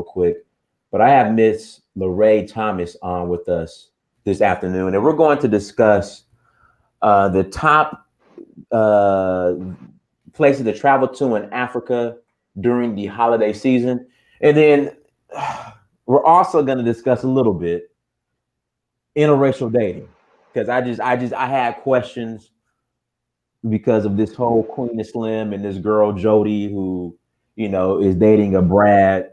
real quick. But I have Miss Laree Thomas on with us this afternoon, and we're going to discuss the top uh, places to travel to in Africa during the holiday season, and then we're also going to discuss a little bit interracial dating because I had questions because of this whole Queen of Slim and this girl Jody who is dating a Brad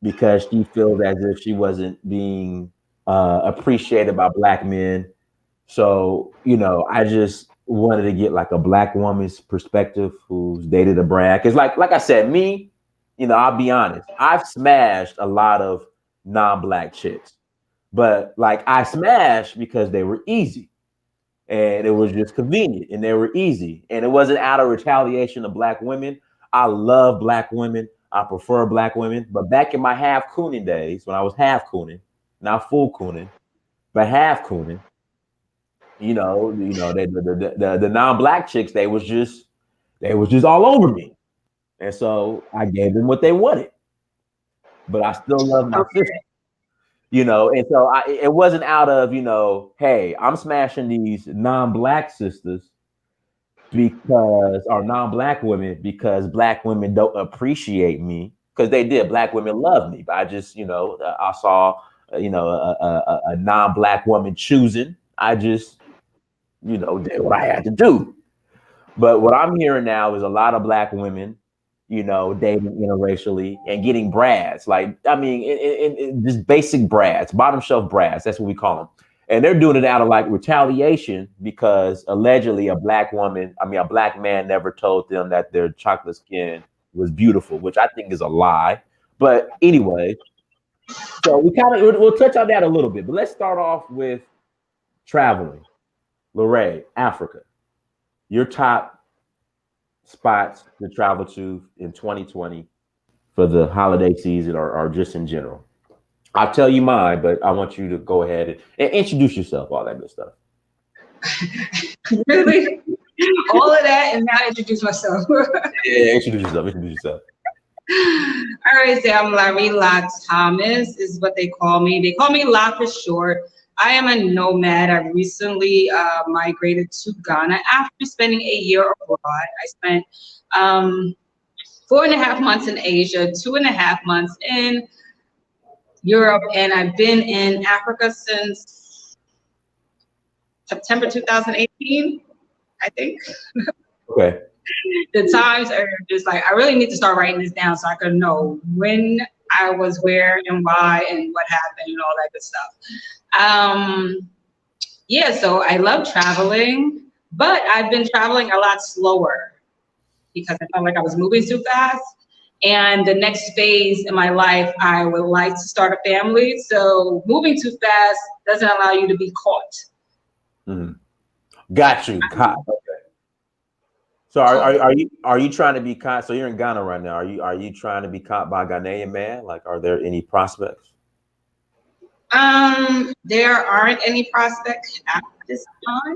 because she feels as if she wasn't being appreciated by black men. So, I just wanted to get like a black woman's perspective who's dated a Brad. Cause like I said, me, I'll be honest, I've smashed a lot of non-black chicks, but like I smashed because they were easy and it was just convenient and they were easy. And it wasn't out of retaliation of black women. I love black women. I prefer black women. But back in my half cooning days, when I was half cooning, not full cooning, but half cooning, the non-black chicks, they was just all over me. And so I gave them what they wanted. But I still love my sister. And so it wasn't out of, hey, I'm smashing these non-black sisters because, or non-black women because black women don't appreciate me, because they did. Black women love me, but I just, I saw, a non-black woman choosing. I just, did what I had to do. But what I'm hearing now is a lot of black women, dating interracially and getting brads. Like, I mean, in just basic brads, bottom shelf brads. That's what we call them. And they're doing it out of like retaliation because allegedly a black man never told them that their chocolate skin was beautiful, which I think is a lie. But anyway, so we'll touch on that a little bit. But let's start off with traveling. Laree, Africa, your top spots to travel to in 2020 for the holiday season or just in general. I'll tell you mine, but I want you to go ahead and introduce yourself, all that good stuff. Really? All of that and now introduce myself. Yeah, introduce yourself. All right, so I'm Laree Thomas is what they call me. They call me La for short. I am a nomad. I recently migrated to Ghana after spending a year abroad. I spent 4.5 months in Asia, 2.5 months in Europe, and I've been in Africa since September 2018, I think. Okay. The times are just like, I really need to start writing this down so I can know when I was where and why and what happened and all that good stuff. So I love traveling, but I've been traveling a lot slower because I felt like I was moving too fast. And the next phase in my life, I would like to start a family. So moving too fast doesn't allow you to be caught. Mm-hmm. Got you. Caught. Okay. So are you trying to be caught? So you're in Ghana right now. Are you trying to be caught by a Ghanaian man? Like, are there any prospects? There aren't any prospects at this time.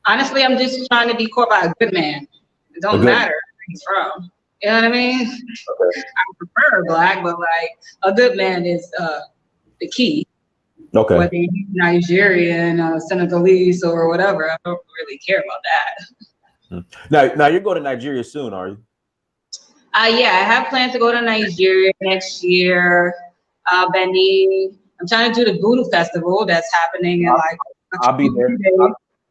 Honestly, I'm just trying to be caught by a good man. It don't matter where he's from. You know what I mean? Okay. I prefer black, but like a good man is the key. Okay. Whether he's Nigerian, Senegalese, or whatever, I don't really care about that. Now you're going to Nigeria soon, are you? Yeah, I have plans to go to Nigeria next year. Benin. I'm trying to do the Voodoo Festival that's happening in like. I'll be there.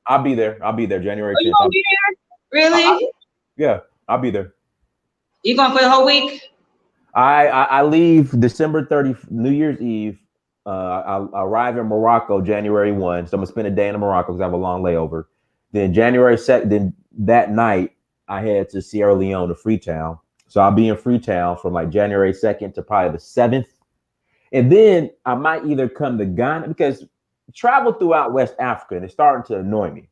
I'll be there. I'll be there January 10th. You gonna be there? Really? Yeah, I'll be there. You going for the whole week? I leave December 30th, New Year's Eve. I'll arrive in Morocco January 1. So I'm gonna spend a day in Morocco because I have a long layover. Then January 2nd, then that night I head to Sierra Leone to Freetown. So I'll be in Freetown from like January 2nd to probably the 7th. And then I might either come to Ghana because travel throughout West Africa and it's starting to annoy me.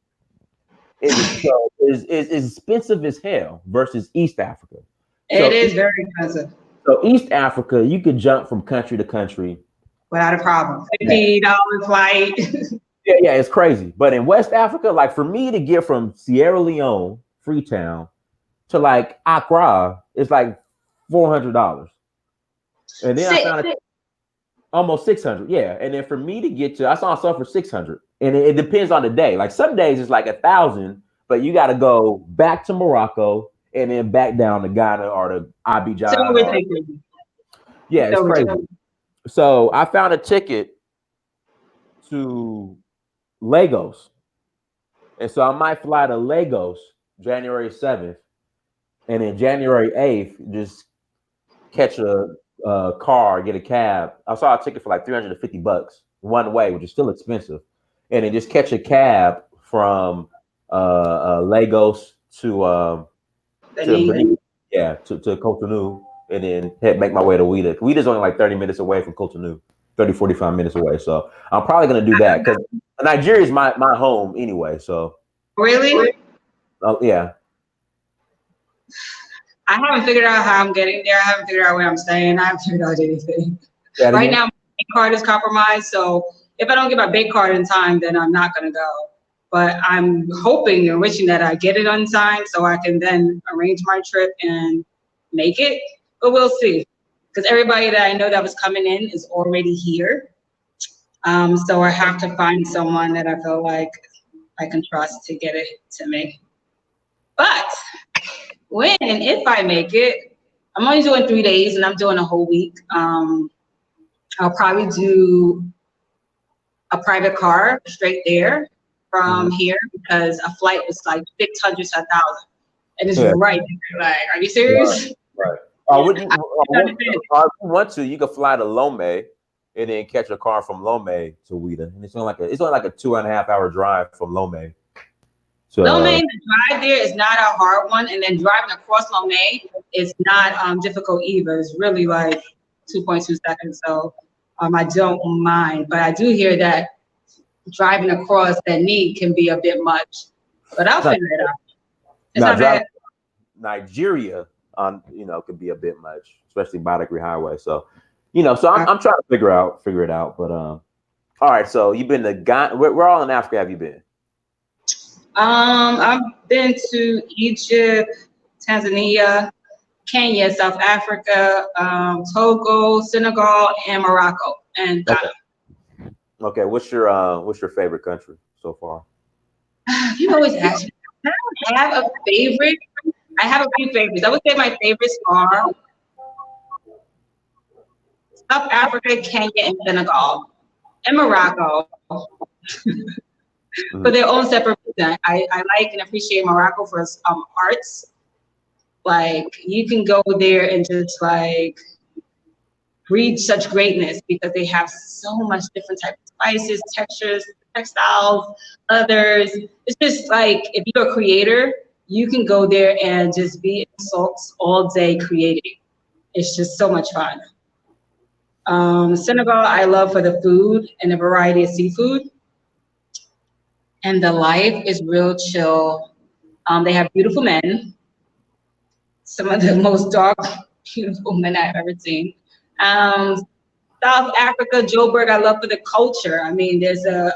It's expensive as hell versus East Africa. It is very expensive. So East Africa, you could jump from country to country without a problem. $50 flight. Yeah, it's crazy. But in West Africa, like for me to get from Sierra Leone, Freetown, to like Accra, it's like $400, and then I Six. found almost 600. Yeah, and then for me to get to, I saw myself for 600, and it depends on the day. Like some days it's like 1,000, but you got to go back to Morocco and then back down to Ghana or to So Abidjan. Or, ridiculous. yeah, it's So crazy. ridiculous. So I found a ticket to Lagos, and so I might fly to Lagos January 7th, and then January 8th just catch a car, get a cab. I saw a ticket for like $350 one way, which is still expensive, and then just catch a cab from Lagos to Benin, yeah, to Cotonou, and then make my way to Ouida. Ouida's only like 30 minutes away from Cotonou, 30, 45 minutes away. So I'm probably gonna do that because Nigeria is my home anyway. So Really? yeah. I haven't figured out how I'm getting there. I haven't figured out where I'm staying. I haven't figured out anything. That Right again? now, my bank card is compromised. So if I don't get my bank card in time, then I'm not going to go. But I'm hoping and wishing that I get it on time so I can then arrange my trip and make it. But we'll see. Because everybody that I know that was coming in is already here. So I have to find someone that I feel like I can trust to get it to me. But when and if I make it, I'm only doing 3 days and I'm doing a whole week. I'll probably do a private car straight there from here because a flight was like 600 to 1,000, and it's right there. Like, are you serious? Right. Would you, if you want to, you could fly to Lomé and then catch a car from Lomé to Ouida, and it's only like a 2.5 hour drive from Lomé. So Lomé, the drive there is not a hard one, and then driving across Lomé is not difficult either. It's really like 2.2 seconds, so I don't mind. But I do hear that driving across that need can be a bit much, but I'll figure it out. It's not bad. Nigeria could be a bit much, especially Badagry Highway. So so I'm trying to figure it out. But all right, so you've been to Ghana. Where all in Africa have you been? I've been to Egypt, Tanzania, Kenya, South Africa, Togo, Senegal, and Morocco, and Ghana. Okay, what's your favorite country so far? You always ask me. I don't have a favorite. I have a few favorites. I would say my favorites are South Africa, Kenya, and Senegal, and Morocco. For their own separate reason. I like and appreciate Morocco for arts. Like, you can go there and just like breathe such greatness because they have so much different types of spices, textures, textiles, others. It's just like, if you're a creator, you can go there and just be in salts all day creating. It's just so much fun. Senegal, I love for the food and the variety of seafood. And the life is real chill. They have beautiful men, some of the most dark, beautiful men I've ever seen. South Africa, Joburg, I love for the culture. I mean, there's a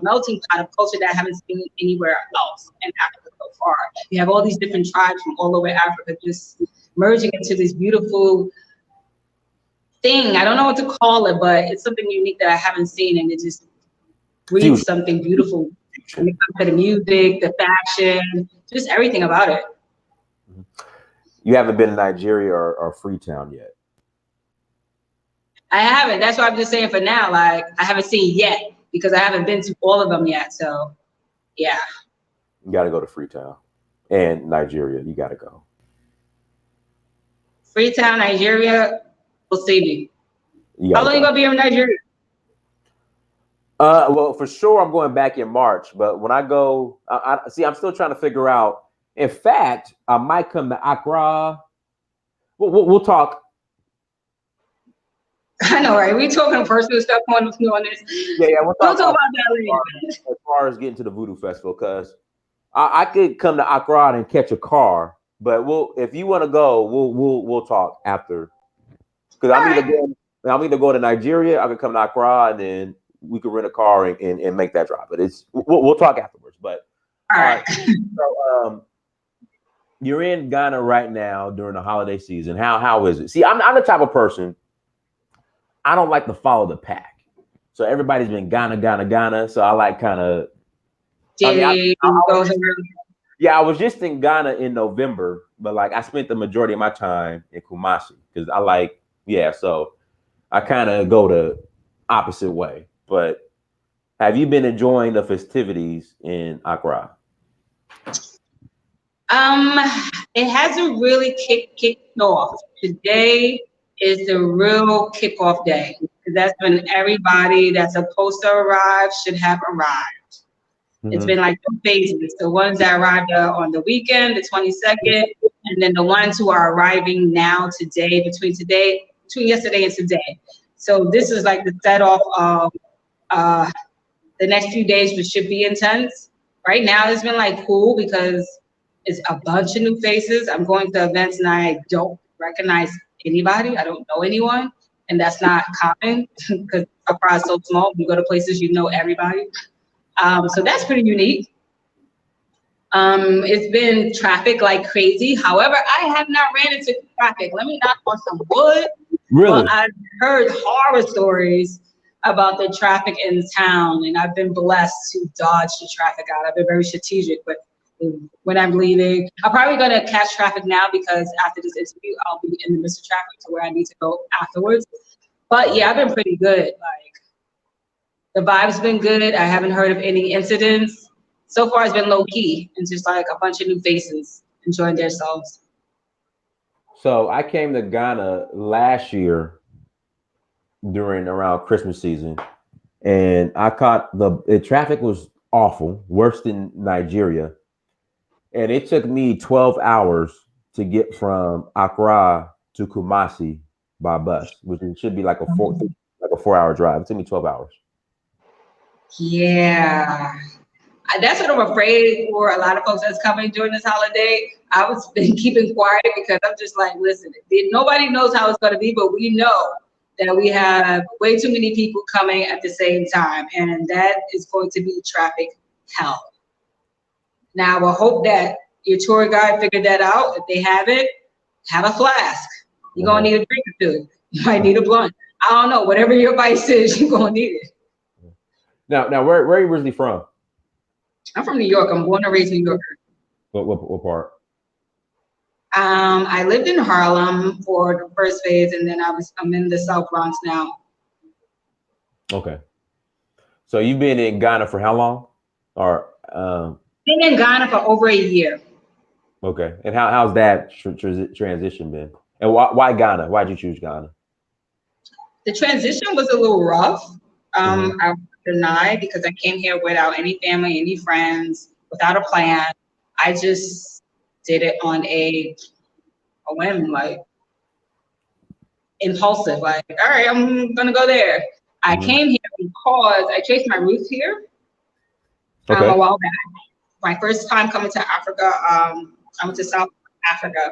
melting pot of culture that I haven't seen anywhere else in Africa so far. You have all these different tribes from all over Africa just merging into this beautiful thing. I don't know what to call it, but it's something unique that I haven't seen, and it just breathes something beautiful. When it comes to the music, the fashion, just everything about it. You haven't been to Nigeria or Freetown yet? I haven't. That's why I'm just saying for now, like, I haven't seen yet because I haven't been to all of them yet. So, yeah. You got to go to Freetown and Nigeria. You got to go. Freetown, Nigeria, will see me. How long you going to be in Nigeria? Well, for sure, I'm going back in March. But when I go, I'm still trying to figure out. In fact, I might come to Accra. We'll talk. I know, right? We talking personal stuff on this. Yeah, we'll talk about that later. As far as getting to the Voodoo Festival, because I could come to Accra and catch a car. But if you want to go, we'll talk after. Because I'm either going to Nigeria, I could come to Accra, and then we could rent a car and make that drive. But we'll talk afterwards. But all right. So you're in Ghana right now during the holiday season. How is it? See, I'm the type of person, I don't like to follow the pack. So everybody's been Ghana. So I like kind of. I mean, Jay I was goes just around. yeah, I was just in Ghana in November, but like I spent the majority of my time in Kumasi because I like yeah. So I kind of go the opposite way. But have you been enjoying the festivities in Accra? Um, it hasn't really kicked off. Today is the real kickoff day. That's when everybody that's supposed to arrive should have arrived. It's Mm-hmm. been like two phases. The ones that arrived on the weekend, the 22nd, and then the ones who are arriving now today, between yesterday and today. So this is like the set off of uh, the next few days, which should be intense. Right now, it's been like cool because it's a bunch of new faces. I'm going to events and I don't recognize anybody. I don't know anyone, and that's not common because Accra is so small. You go to places, you know everybody. So that's pretty unique. It's been traffic like crazy. However, I have not ran into traffic. Let me knock on some wood. Well, Really? I've heard horror stories about the traffic in town, and I've been blessed to dodge the traffic out. I've been very strategic, but when I'm leaving, I'm probably going to catch traffic now because after this interview, I'll be in the midst of traffic to where I need to go afterwards. But yeah, I've been pretty good. Like the vibe's been good. I haven't heard of any incidents. So far, it's been low key and just like a bunch of new faces enjoying themselves. So I came to Ghana last year during around Christmas season, and I caught the traffic was awful, worse than Nigeria, and it took me 12 hours to get from Accra to Kumasi by bus, which it should be like a 4 hour drive. It took me 12 hours. Yeah. That's what I'm afraid for a lot of folks that's coming during this holiday. I was been keeping quiet because I'm just like, listen, nobody knows how it's going to be, but we know that we have way too many people coming at the same time, and that is going to be traffic hell. Now, I will hope that your tour guide figured that out. If they haven't, have a flask. You're going to Uh-huh. need a drink or two. You might need a blunt. I don't know. Whatever your vice is, you're going to need it. Now, where are you originally from? I'm from New York. I'm born and raised New Yorker. What part? I lived in Harlem for the first phase, and then I'm in the South Bronx now. Okay. So you've been in Ghana for how long? Or Been in Ghana for over a year. okay. And how's that transition been? And why Ghana? Why'd you choose Ghana? The transition was a little rough. Hmm. I denied because I came here without any family, any friends, without a plan. I just did it on a whim, like impulsive, like, all right, I'm gonna go there. I Hmm. came here because I traced my roots here a Okay. while back. My first time coming to Africa, I went to South Africa.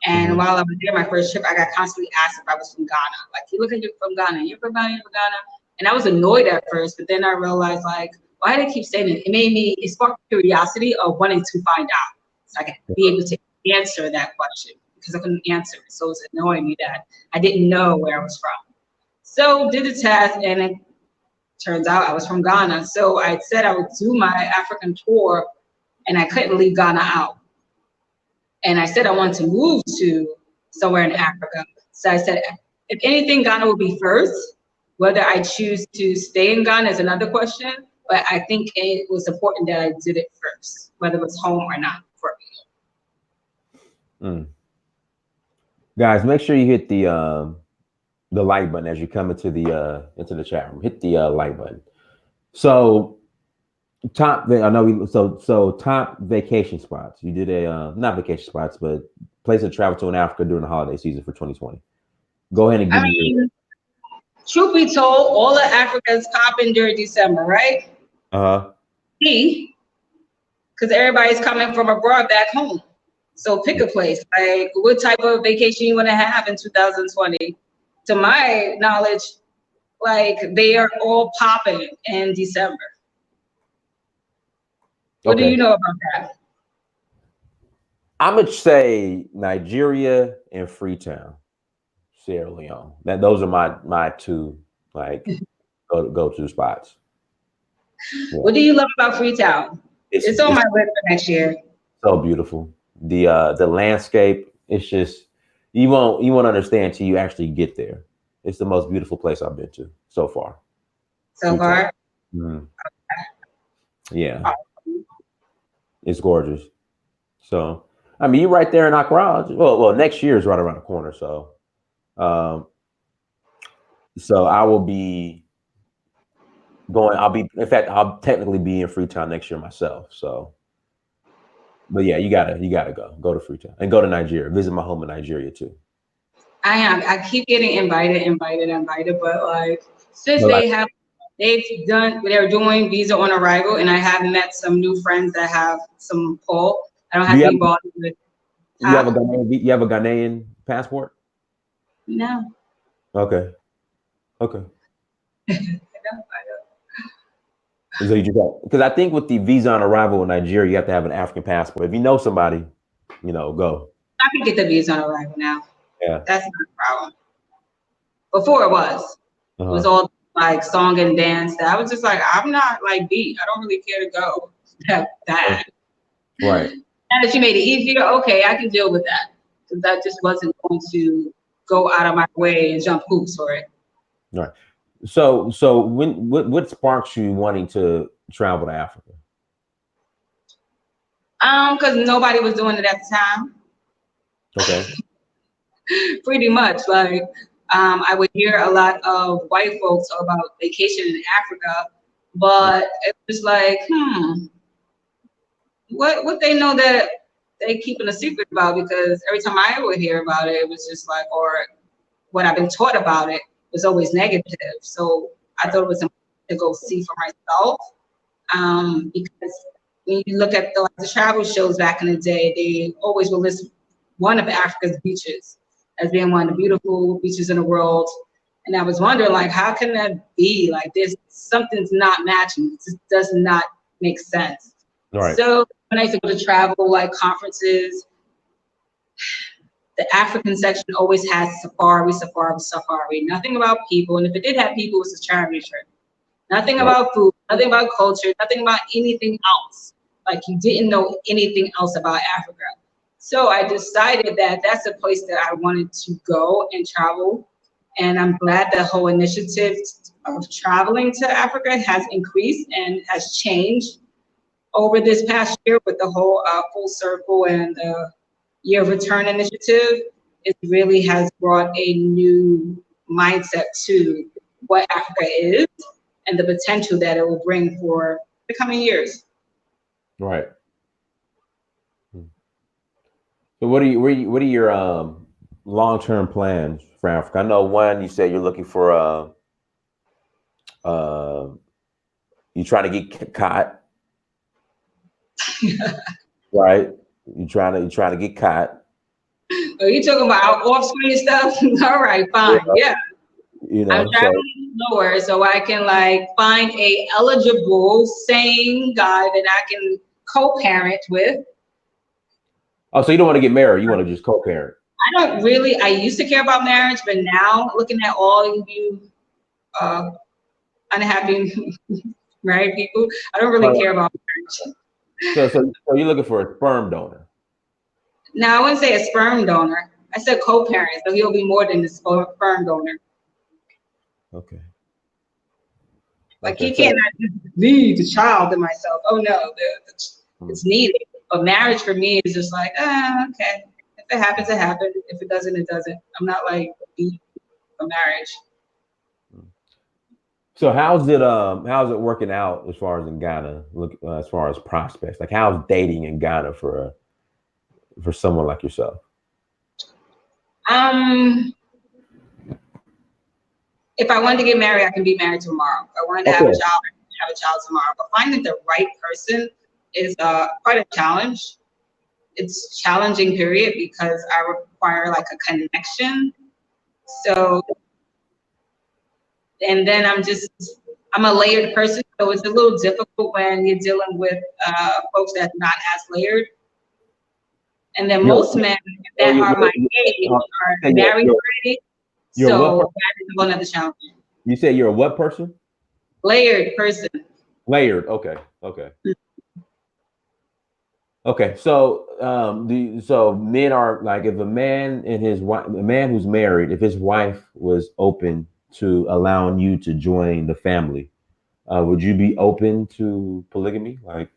And Hmm. while I was there, my first trip, I got constantly asked if I was from Ghana. Like, you look like you're from Ghana. You're from Ghana, you're from Ghana. And I was annoyed at first, but then I realized, like, why do they keep saying it? It sparked curiosity of wanting to find out. So I could be able to answer that question because I couldn't answer it. So it was annoying me that I didn't know where I was from. So did the test, and it turns out I was from Ghana. So I said I would do my African tour, and I couldn't leave Ghana out. And I said I wanted to move to somewhere in Africa. So I said, if anything, Ghana will be first. Whether I choose to stay in Ghana is another question. But I think it was important that I did it first, whether it was home or not for me. Mm. Guys, make sure you hit the like button as you come into the chat room. Hit the like button. So I know so top vacation spots. You did a not vacation spots, but place to travel to in Africa during the holiday season for 2020. Go ahead and I give me your mean, truth be told, all of Africa's popping during December, right? uh Me, because everybody's coming from abroad back home. So pick a place. Like, what type of vacation you want to have in 2020? To my knowledge, like they are all popping in December. What do you okay. know about that? I'm gonna say Nigeria and Freetown, Sierra Leone. Those are my two like go to spots. Yeah. What do you love about Freetown? It's on my list for next year. So beautiful. The landscape. It's just you won't understand till you actually get there. It's the most beautiful place I've been to so far. So far. Mhm. Yeah, it's gorgeous. So I mean, you're right there in Accra. Well, next year is right around the corner. Um, so I will be going. In fact, I'll technically be in Freetown next year myself. So, but yeah, you gotta go to Freetown and go to Nigeria. Visit my home in Nigeria too. I keep getting invited, but like since But like, they're doing visa on arrival, and I have met some new friends that have some pull. I don't do have to be bought with. you have a Ghanaian passport? No. Okay. Okay. I don't. So you just because I think with the visa on arrival in Nigeria, you have to have an African passport. If you know somebody, go. I can get the visa on arrival now. Yeah. That's not a problem. Before it was. It was Uh-huh. all like song and dance. That I was just like, I'm not like beat. I don't really care to go that bad. Right. Now that you made it easier, okay, I can deal with that. Because I just wasn't going to go out of my way and jump hoops for it. Right. So what sparks you wanting to travel to Africa? Because nobody was doing it at the time. Okay. Pretty much. Like I would hear a lot of white folks talk about vacation in Africa, but it was like, what they know that they keeping a secret about, because every time I would hear about it, it was just like, or what I've been taught about it was always negative. So I thought it was important to go see for myself. Because when you look at the travel shows back in the day, they always will list one of Africa's beaches as being one of the beautiful beaches in the world. And I was wondering, like, how can that be? Like, there's something's not matching. It just does not make sense. Right. So when I used to go to travel, like conferences, the African section always has safari. Nothing about people. And if it did have people, it was a charity trip. Nothing Right. about food, nothing about culture, nothing about anything else. Like you didn't know anything else about Africa. So I decided that that's a place that I wanted to go and travel. And I'm glad the whole initiative of traveling to Africa has increased and has changed over this past year with the whole Full Circle and the Year of Return initiative. It really has brought a new mindset to what Africa is and the potential that it will bring for the coming years. Right. So what are your long-term plans for Africa? I know one, you said you're looking for you're trying to get caught, right? You're trying to get caught. Are you talking about off-screen stuff? All right, fine, yeah. I'm So traveling lower so I can like find a eligible, sane guy that I can co-parent with. oh, so you don't want to get married, you want to just co-parent. I used to care about marriage, but now looking at all of you unhappy married people, I don't really care about marriage. So you're looking for a sperm donor. Now, I wouldn't say a sperm donor. I said co-parent, so he'll be more than the sperm donor. Okay. Like Okay. he cannot just leave the child to myself. Oh no, it's needed. But marriage for me is just like, okay. If it happens, it happens. If it doesn't, it doesn't. I'm not like beat for marriage. So how's it working out as far as in Ghana? Look, as far as prospects, like how's dating in Ghana for someone like yourself? If I wanted to get married, I can be married tomorrow. If I wanted to have a child, I can have a child tomorrow. But finding the right person is quite a challenge. It's a challenging period because I require like a connection. So, and then I'm a layered person, so it's a little difficult when you're dealing with folks that's not as layered. And then You're, most men oh, that are my age are married you're, already. you're what? So that is one of the challenges. You say you're a what person? Layered person. Layered. Okay. Okay. Okay. So, so men are like, if a man and his wife, a man who's married, if his wife was open to allowing you to join the family, would you be open to polygamy? Like,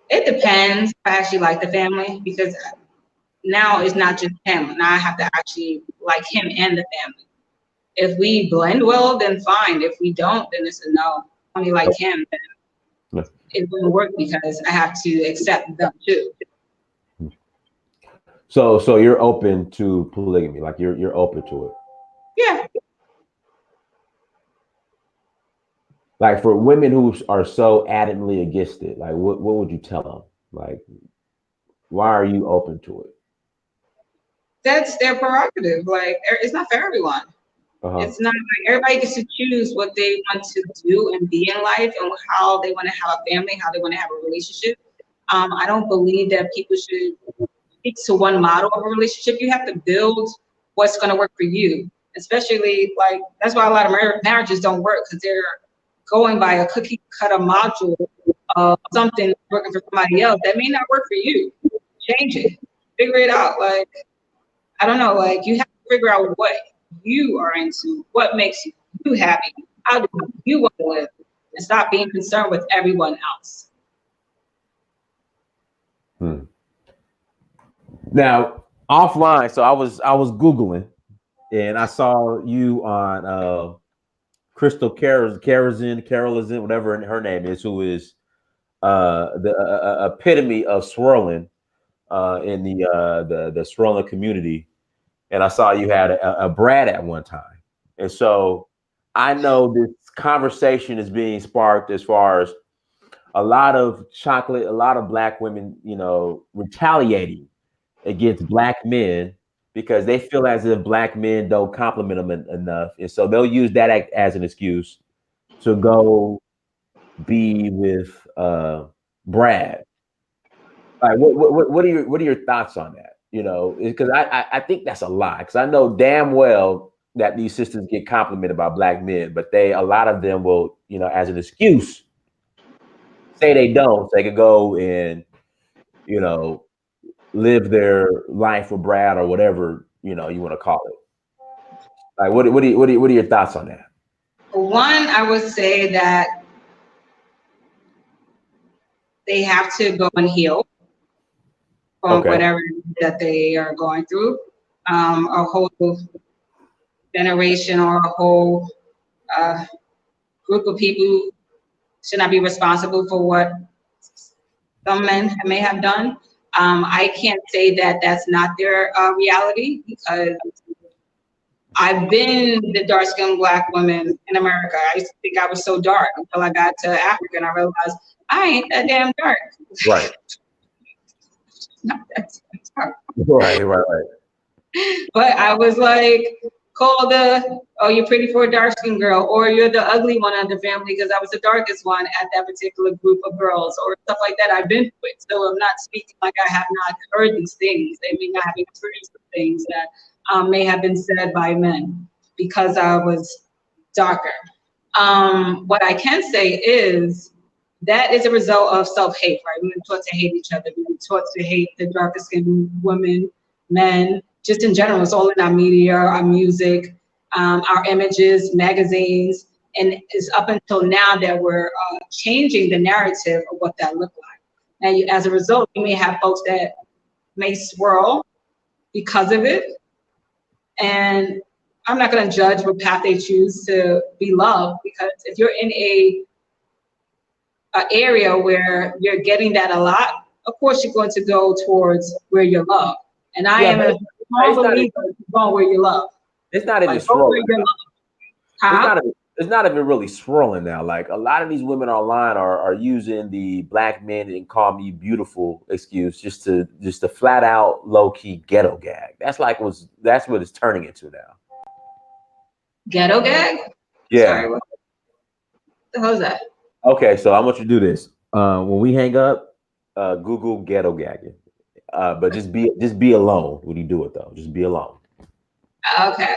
It depends. I actually like the family because now it's not just him. Now I have to actually like him and the family. If we blend well, then fine. If we don't, then it's a no. Only like him, then no. it wouldn't work because I have to accept them too. So you're open to polygamy, like you're open to it. Yeah. Like for women who are so adamantly against it, like what would you tell them? Like, why are you open to it? That's their prerogative. Like it's not for everyone. Uh-huh. It's not like everybody gets to choose what they want to do and be in life and how they want to have a family, how they want to have a relationship. I don't believe that people should stick to one model of a relationship. You have to build what's going to work for you. Especially like that's why a lot of marriages don't work because they're going by a cookie cutter module of something working for somebody else that may not work for you. Change it, figure it out. Like I don't know, like you have to figure out what you are into, what makes you happy, how do you want to live, and stop being concerned with everyone else. Now, offline, so I was Googling and I saw you on Crystal Carolizin, whatever her name is, who is the epitome of swirling in the swirling community. And I saw you had a Brad at one time. And so I know this conversation is being sparked as far as a lot of black women, retaliating against black men because they feel as if black men don't compliment them enough. And so they'll use that as an excuse to go be with Brad. Like, what are your thoughts on that? Because I think that's a lie. Because I know damn well that these sisters get complimented by black men, but a lot of them will, as an excuse, say they don't. So they could go and you know live their life with Brad or whatever you want to call it. Like, what are your thoughts on that? One, I would say that they have to go and heal from Okay. whatever that they are going through. A whole generation or a whole group of people should not be responsible for what some men may have done. I can't say that that's not their reality because I've been the dark-skinned black woman in America. I used to think I was so dark until I got to Africa and I realized I ain't that damn dark. Right. Not that dark. Right. But I was like called oh, you're pretty for a dark skinned girl, or you're the ugly one of the family because I was the darkest one at that particular group of girls, or stuff like that. I've been through it. So I'm not speaking like I have not heard these things. They may not have experienced the things that may have been said by men because I was darker. What I can say is that is a result of self-hate, right? We've been taught to hate each other. We've been taught to hate the darker skinned women, men, just in general. It's all in our media, our music, our images, magazines. And it's up until now that we're changing the narrative of what that looked like. And as a result, you may have folks that may swirl because of it. And I'm not going to judge what path they choose to be loved, because if you're in a area where you're getting that a lot, of course you're going to go towards where you're loved. And I am a strong believer in going where you love. It's not even Like, go where swirling. you're loved. It's not even really swirling now. Like, a lot of these women online are using the black men and call me beautiful excuse just to flat out low key ghetto gag. That's what it's turning into now. Ghetto gag? Yeah. Sorry, what the hell is that? Okay, so I want you to do this. When we hang up, Google ghetto gagging. but just be alone when you do it though. Just be alone. Okay.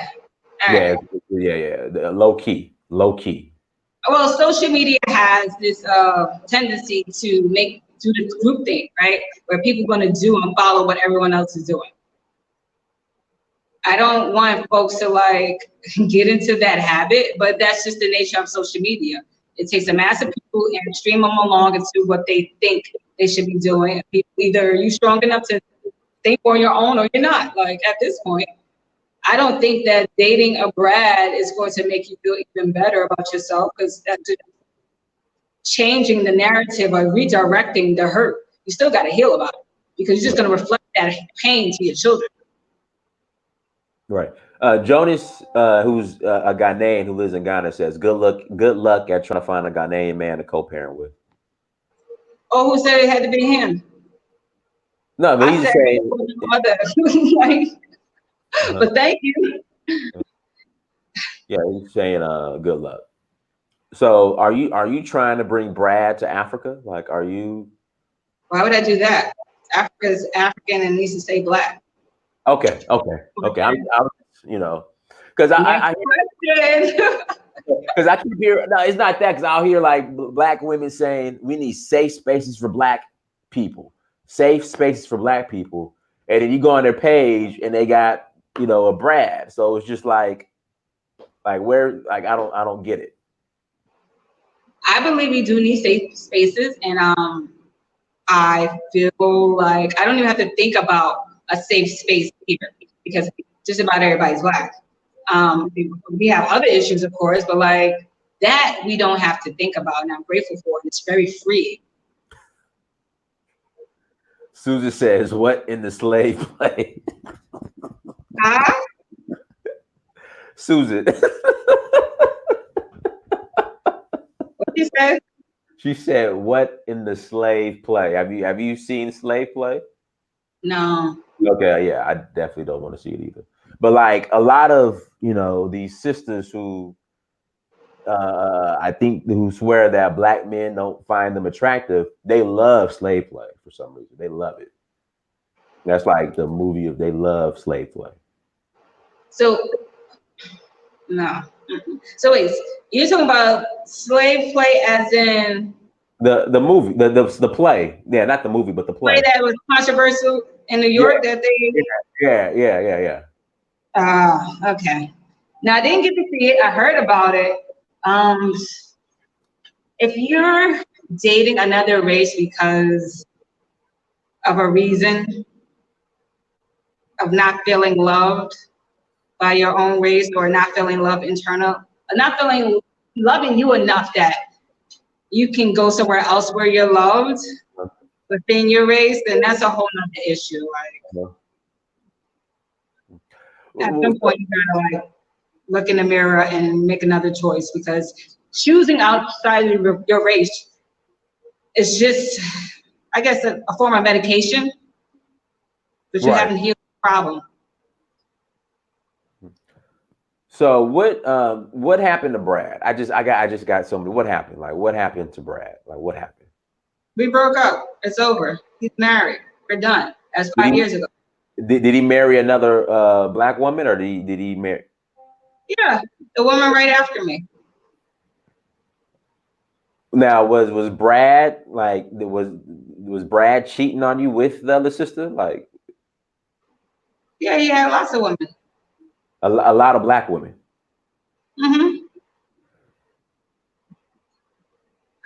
All Yeah, right. low key, low key. Well, social media has this tendency to do the group thing, right? Where people are going to do and follow what everyone else is doing. I don't want folks to like get into that habit, but that's just the nature of social media. It takes a mass of people and stream them along into what they think they should be doing. Either you're strong enough to think on your own or you're not. Like at this point, I don't think that dating a Brad is going to make you feel even better about yourself, because that's just changing the narrative or redirecting the hurt. You still got to heal about it, because you're just going to reflect that pain to your children. Right. Jonas, who's a Ghanaian who lives in Ghana, says, "Good luck at trying to find a Ghanaian man to co-parent with." Oh, who said it had to be him? No, but I he's said saying, mother. Like, but thank you. yeah, he's saying, good luck. So, are you trying to bring Brad to Africa? Like, are you? Why would I do that? Africa's African and needs to stay black. Okay. I'm you know, because I because I keep hearing, no, it's not that, because I'll hear like black women saying we need safe spaces for black people, safe spaces for black people, and then you go on their page and they got a Brad, so it's just like where, like I don't get it. I believe we do need safe spaces, and I feel like I don't even have to think about a safe space here, because just about everybody's black. We have other issues, of course, but like that we don't have to think about, and I'm grateful for it. It's very free. Susan says, "What in the slave play?" Huh? Susan. What you say? She said, "What in the slave play?" Have you seen slave play? No. Okay, yeah, I definitely don't want to see it either. But like a lot of these sisters who I think who swear that black men don't find them attractive, they love slave play for some reason. They love it. That's like the movie of they love slave play. So no. So wait, you're talking about slave play as in The movie, the play. Yeah, not the movie, but the play play. that was controversial in New York that they. Yeah. Okay. Now I didn't get to see it. I heard about it. If you're dating another race because of a reason of not feeling loved by your own race, or not feeling love internal, not feeling loving you enough that you can go somewhere else where you're loved within your race, then that's a whole nother issue. Like at some point you gotta like look in the mirror and make another choice, because choosing outside of your race is just, I guess, a form of medication, but you haven't healed the problem. So what happened to Brad? I just got somebody. What happened? Like what happened to Brad? Like what happened? We broke up. It's over. He's married. We're done. That's 5 years ago. Did he marry another black woman, or did he marry? Yeah, the woman right after me. Now was Brad like was Brad cheating on you with the other sister? Like Yeah, he had lots of women. A lot of black women. Mm-hmm.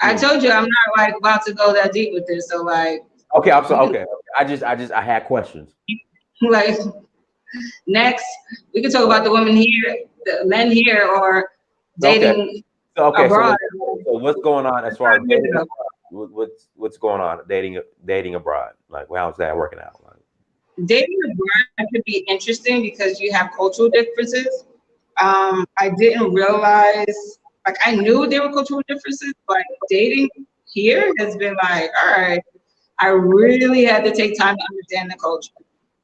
I told you I'm not like about to go that deep with this. So like. Okay, I'm sorry. Okay. I had questions. Like next, we can talk about the women here, the men here, or dating abroad. So what's going on as far as dating abroad? What's going on dating abroad? Like, how's that working out? Like, dating abroad could be interesting because you have cultural differences. I didn't realize, like I knew there were cultural differences, but dating here has been like, all right, I really had to take time to understand the culture.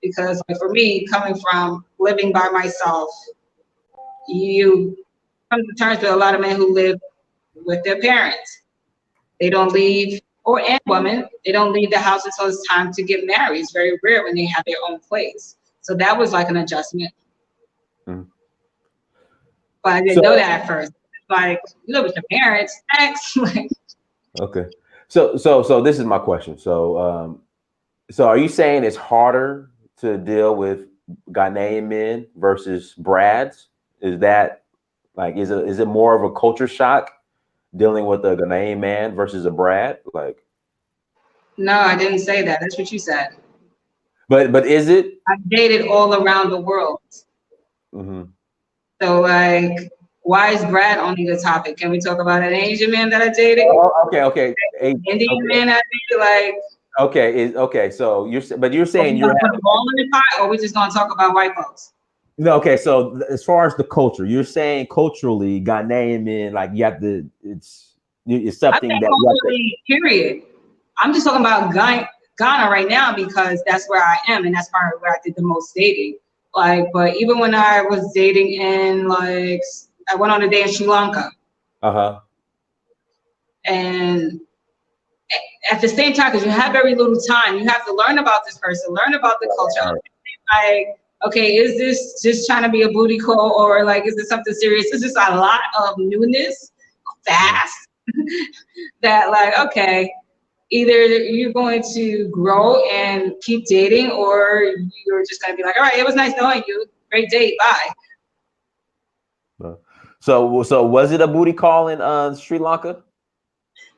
Because like, for me, coming from living by myself, you come to terms with a lot of men who live with their parents. They don't leave or and women, they don't leave the house until it's time to get married. It's very rare when they have their own place. So that was like an adjustment. Mm. But I didn't know that at first. Like, you live with your parents, next. Like, Okay. So this is my question. So are you saying it's harder to deal with Ghanaian men versus Brads? Is that like is it more of a culture shock dealing with a Ghanaian man versus a Brad? Like, no, I didn't say that. That's what you said. but is it? I've dated all around the world. Mm-hmm. So like, why is Brad only the topic? Can we talk about an Asian man that I dated? Oh, okay. Indian man I dated, like. Okay. So you're saying We you're gonna put having them all in the pot, or we just gonna talk about white folks? no. Okay, so as far as the culture, you're saying culturally Ghanaian men like you have to. It's I something think that you have to. culturally, period. I'm just talking about Ghana right now because that's where I am, and that's probably where I did the most dating. Like, but even when I was dating in like, I went on a day in Sri Lanka, Uh-huh. and at the same time, because you have very little time, you have to learn about this person, learn about the culture. Like, okay, is this just trying to be a booty call, or like, is this something serious? It's just a lot of newness, fast, that like, okay, either you're going to grow and keep dating, or you're just going to be like, all right, it was nice knowing you. Great date. Bye. So was it a booty call in Sri Lanka?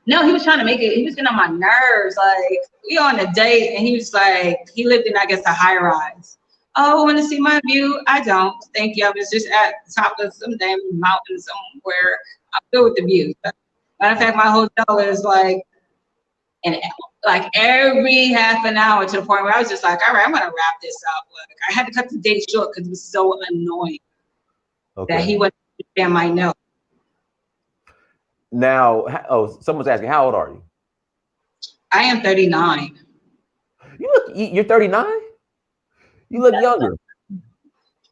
No, he was trying to make it. He was getting on my nerves. Like, we on a date, and he was like, he lived in, I guess, a high rise. Oh, want to see my view? I don't. Thank you. I was just at the top of some damn mountain somewhere. I'm good with the view. Matter of fact, my hotel is like, and like every half an hour, to the point where I was just like, all right, I'm gonna wrap this up. Like, I had to cut the date short because it was so annoying that he wouldn't understand my no. Now, someone's asking, how old are you? I am 39. You're 39? You look younger.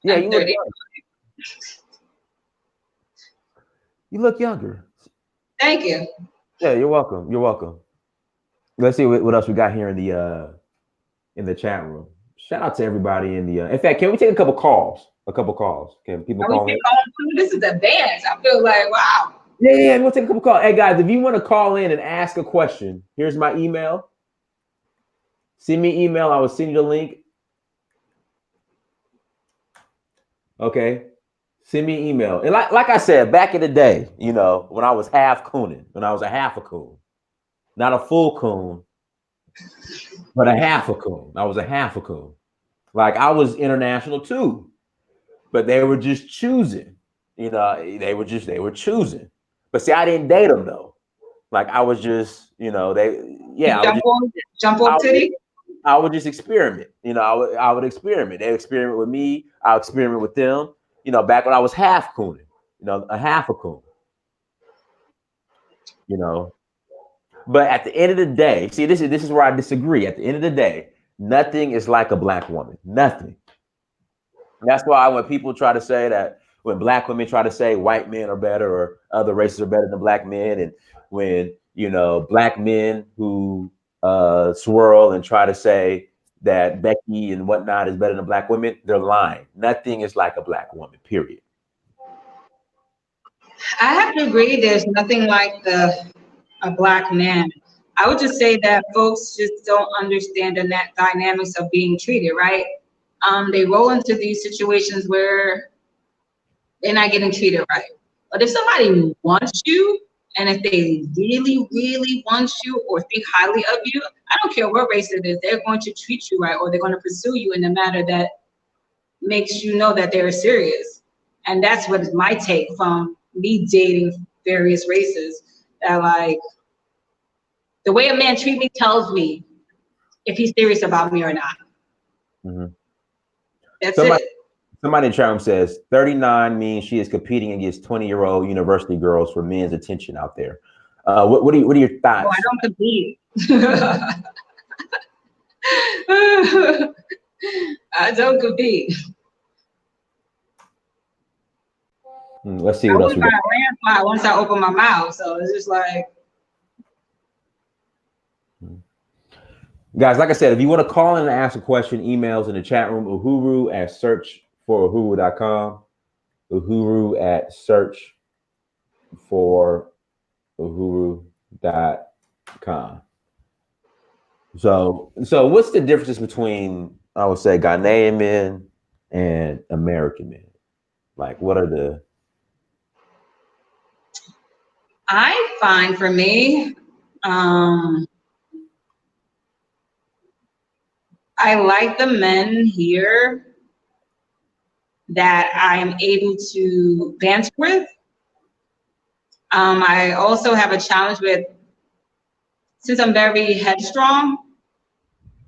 Yeah, I'm you look 30. younger. You look younger. Thank you. Yeah, you're welcome. You're welcome. Let's see what else we got here in the chat room. Shout out to everybody in the. In fact, can we take a couple calls? Can people call in? This is advanced. I feel like, wow. Yeah, we'll take a couple calls. Hey guys, if you want to call in and ask a question, here's my email. Send me email. I will send you the link. Okay. Send me email. And like I said, back in the day, you know, when I was half cooning, when I was a half a coon, not a full coon, but a half a coon. I was a half a coon. Like I was international too, but they were just choosing. You know, they were choosing. But see, I didn't date them though. Like I was just, you know, jump off titty. I would just experiment. You know, I would experiment. They experiment with me. I'll experiment with them. You know, back when I was half cooning, you know, a half a coon. You know, but at the end of the day, see, this is where I disagree. At the end of the day, nothing is like a black woman. Nothing. That's why when people try to say that, when black women try to say white men are better or other races are better than black men, and when you know black men who swirl and try to say that Becky and whatnot is better than black women, they're lying. Nothing is like a black woman. Period. I have to agree. There's nothing like a black man. I would just say that folks just don't understand the dynamics of being treated, right? They roll into these situations where they're not getting treated right. But if somebody wants you, and if they really, really want you or think highly of you, I don't care what race it is, they're going to treat you right, or they're going to pursue you in a manner that makes you know that they're serious. And that's what is my take from me dating various races. That like the way a man treats me tells me if he's serious about me or not. Mm-hmm. That's it. Somebody in chat room says 39 means she is competing against 20-year-old university girls for men's attention out there. What are your thoughts? Oh, I don't compete. I don't compete. Let's see what else we got. Once I open my mouth, so it's just like Guys, like I said, if you want to call in and ask a question, emails in the chat room, uhuru at search for uhuru.com, uhuru at search for uhuru.com. So what's the difference between, I would say, Ghanaian men and American men? Like, what are the... I find for me, I like the men here that I am able to banter with. I also have a challenge with, since I'm very headstrong,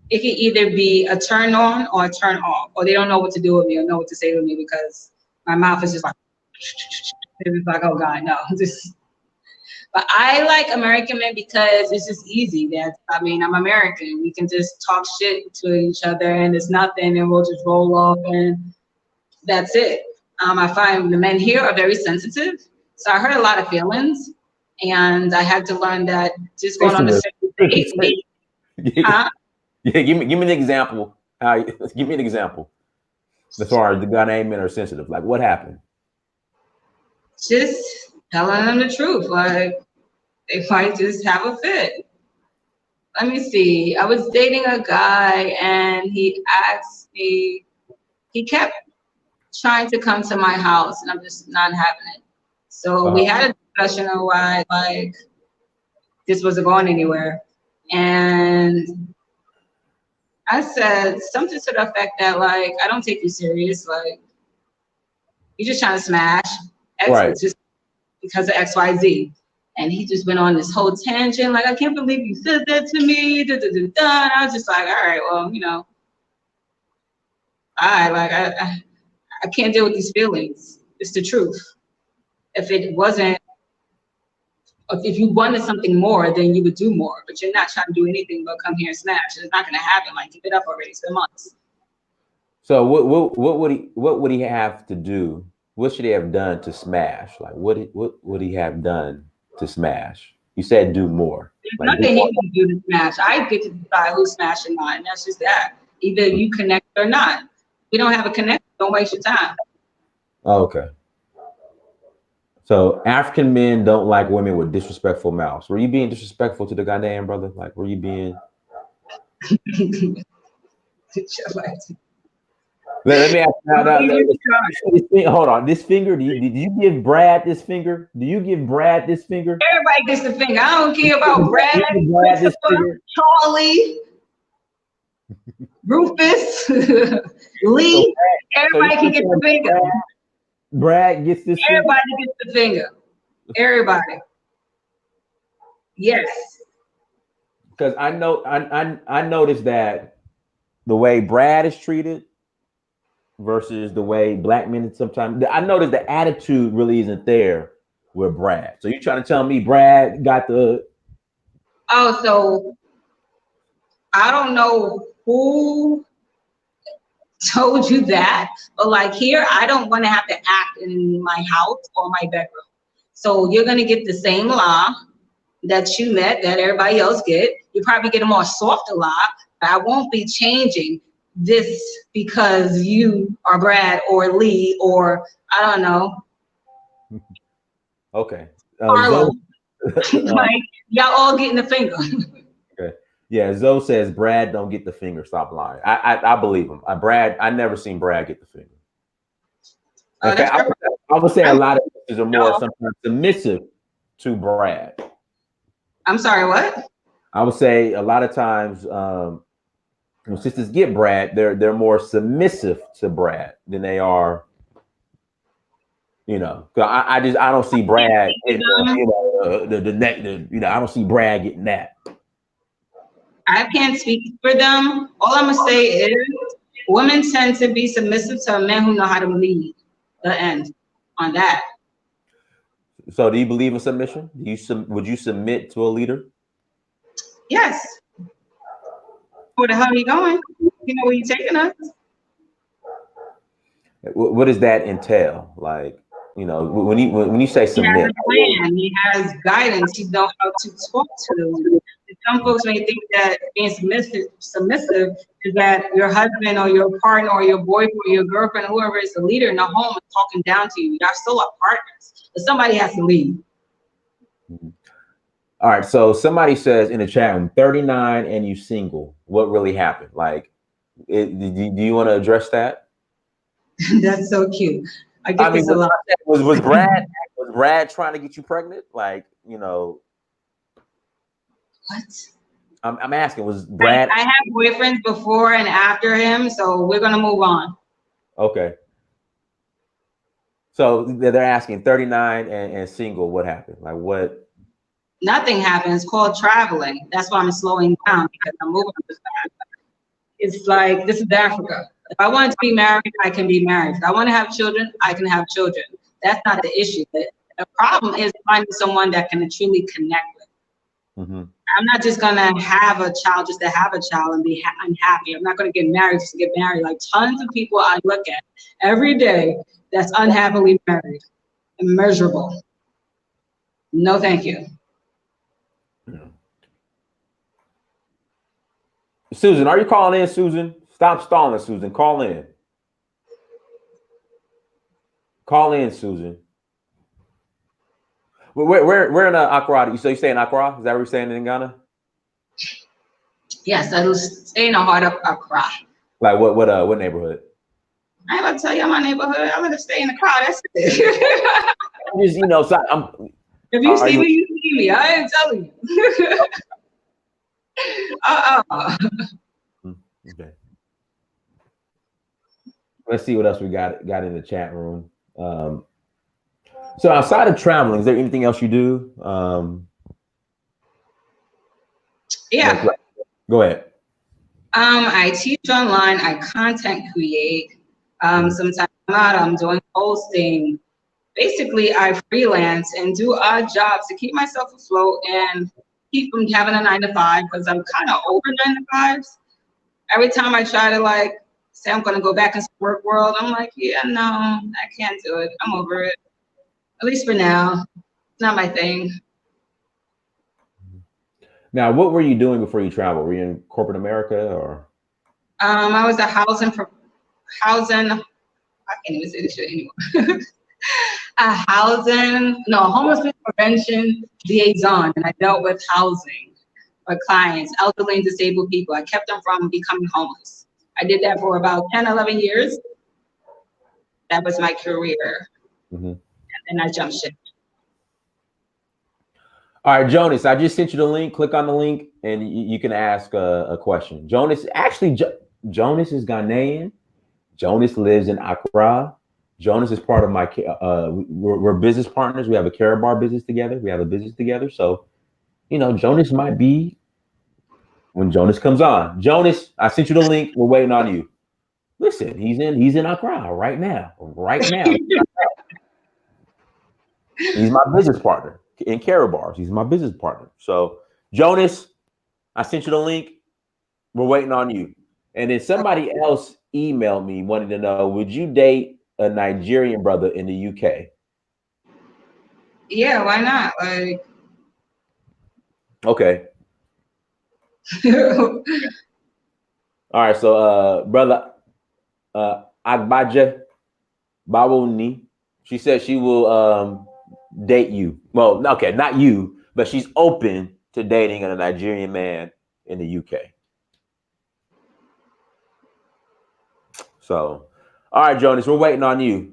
it can either be a turn on or a turn off, or they don't know what to do with me or know what to say with me because my mouth is just like, it's like, oh God, no. But I like American men because it's just easy. I mean, I'm American. We can just talk shit to each other and it's nothing and we'll just roll off and that's it. I find the men here are very sensitive. So I hurt a lot of feelings and I had to learn that just going on a second date. Yeah, give me an example. Give me an example. As far as the Ghanaian men are sensitive, like what happened? Just telling them the truth. Like they might just have a fit. Let me see. I was dating a guy and he asked me, he kept trying to come to my house and I'm just not having it. So we had a discussion on why like this wasn't going anywhere. And I said something to the effect that like, I don't take you serious. Like you're just trying to smash Right. just because of XYZ. And he just went on this whole tangent, like, I can't believe you said that to me. Da, da, da, da. And I was just like, all right, well, you know, I can't deal with these feelings. It's the truth. If it wasn't, if you wanted something more, then you would do more. But you're not trying to do anything but come here and smash. It's not going to happen. Like, give it up already. It's been months. So what would he have to do? What should he have done to smash? Like what would he have done to smash? You said do more. There's Like, nothing he can do to smash. I get to decide who's smashing mine. And that's just that. Either you connect or not. We don't have a connection. Don't waste your time. Oh, okay. So African men don't like women with disrespectful mouths. Were you being disrespectful to the Ghanaian brother? Like, were you being? Let me ask you. Hold on. This finger. Did you give Brad this finger? Do you give Brad this finger? Everybody gets the finger. I don't care about Brad, Christopher, Charlie, Rufus, Lee. Everybody can get the finger. Brad gets this. Everybody gets the finger. Everybody. Yes. Because I know I noticed that the way Brad is treated versus the way black men sometimes, I noticed the attitude really isn't there with Brad. So you're trying to tell me Brad got the... Oh, so I don't know who told you that, but like here, I don't want to have to act in my house or my bedroom. So you're gonna get the same law that you met, that everybody else get. You probably get a more softer law, but I won't be changing this because you are Brad or Lee or I don't know. Okay. Like y'all all getting the finger. Okay. Yeah, Zoe says Brad don't get the finger. Stop lying. I believe him. Brad, I never seen Brad get the finger. Okay, I would say a lot of sisters are more sometimes submissive to Brad. I'm sorry, what? I would say a lot of times when sisters get Brad, they're more submissive to Brad than they are. You know, I don't see Brad. I don't see Brad getting that. I can't speak for them. All I'm gonna say is women tend to be submissive to men who know how to lead. The end on that. So do you believe in submission? Would you submit to a leader? Yes. Where the hell are you going? You know where you taking us? What does that entail? Like, you know, when you say submit, he has a plan. He has guidance. He knows how to talk to Some folks may think that being submissive is that your husband or your partner or your boyfriend or your girlfriend, whoever is the leader in the home, is talking down to you. Y'all still are partners, but somebody has to lead. All right, so somebody says in the chat, I'm 39 and you single. What really happened? Like, do you want to address that? That's so cute. I get this a lot. Was Brad trying to get you pregnant? Like, you know. What? I'm asking, was Brad? I had boyfriends before and after him, so we're gonna move on. Okay. So they're asking 39 and single, what happened? Like what? Nothing happens. It's called traveling. That's why I'm slowing down, because I'm moving too fast. It's like, this is Africa. If I want to be married, I can be married. If I want to have children, I can have children. That's not the issue. The problem is finding someone that can truly connect with. Mm-hmm. I'm not just gonna have a child just to have a child and be unhappy. I'm not gonna get married just to get married. Like tons of people I look at every day that's unhappily married, immeasurable. No, thank you. Susan, are you calling in, Susan? Stop stalling, Susan. Call in. Call in, Susan. We're in Accra. So you stay in Accra? Is that where you're staying in Ghana? Yes, I stay in the heart of Accra. Like what neighborhood? I ain't about to tell you my neighborhood. I'm gonna stay in the crowd. That's it. Just, you know, so if you see me, you see me. I ain't telling you. Okay. Let's see what else we got in the chat room. So outside of traveling, is there anything else you do? Yeah. Go ahead. I teach online. I content create. Sometimes I'm doing hosting. Basically, I freelance and do odd jobs to keep myself afloat and keep from having a 9-to-5, because I'm kind of over 9-to-5s. Every time I try to like say I'm gonna go back into the work world, I'm like, yeah, no, I can't do it. I'm over it. At least for now. It's not my thing. Now, what were you doing before you traveled? Were you in corporate America or? I was a housing. I can't even say this shit anymore. A homelessness prevention liaison, and I dealt with housing for clients, elderly and disabled people. I kept them from becoming homeless. I did that for about 10, 11 years. That was my career. And then I jumped ship. All right, Jonas, I just sent you the link. Click on the link and you can ask a question. Jonas, actually, Jonas is Ghanaian. Jonas lives in Accra. Jonas is part of my, we're business partners. We have a Care Bar business together. We have a business together. So, you know, Jonas might be when Jonas comes on. Jonas, I sent you the link. We're waiting on you. Listen, he's in Accra right now. He's my business partner in Care Bars. He's my business partner. So, Jonas, I sent you the link. We're waiting on you. And then somebody else emailed me wanting to know, would you date a Nigerian brother in the UK? Yeah, why not? Like, okay. All right, so brother Agbaje Bawoni, she said she will date you. Well, okay, not you, but she's open to dating a Nigerian man in the UK. So, all right, Jonas, we're waiting on you.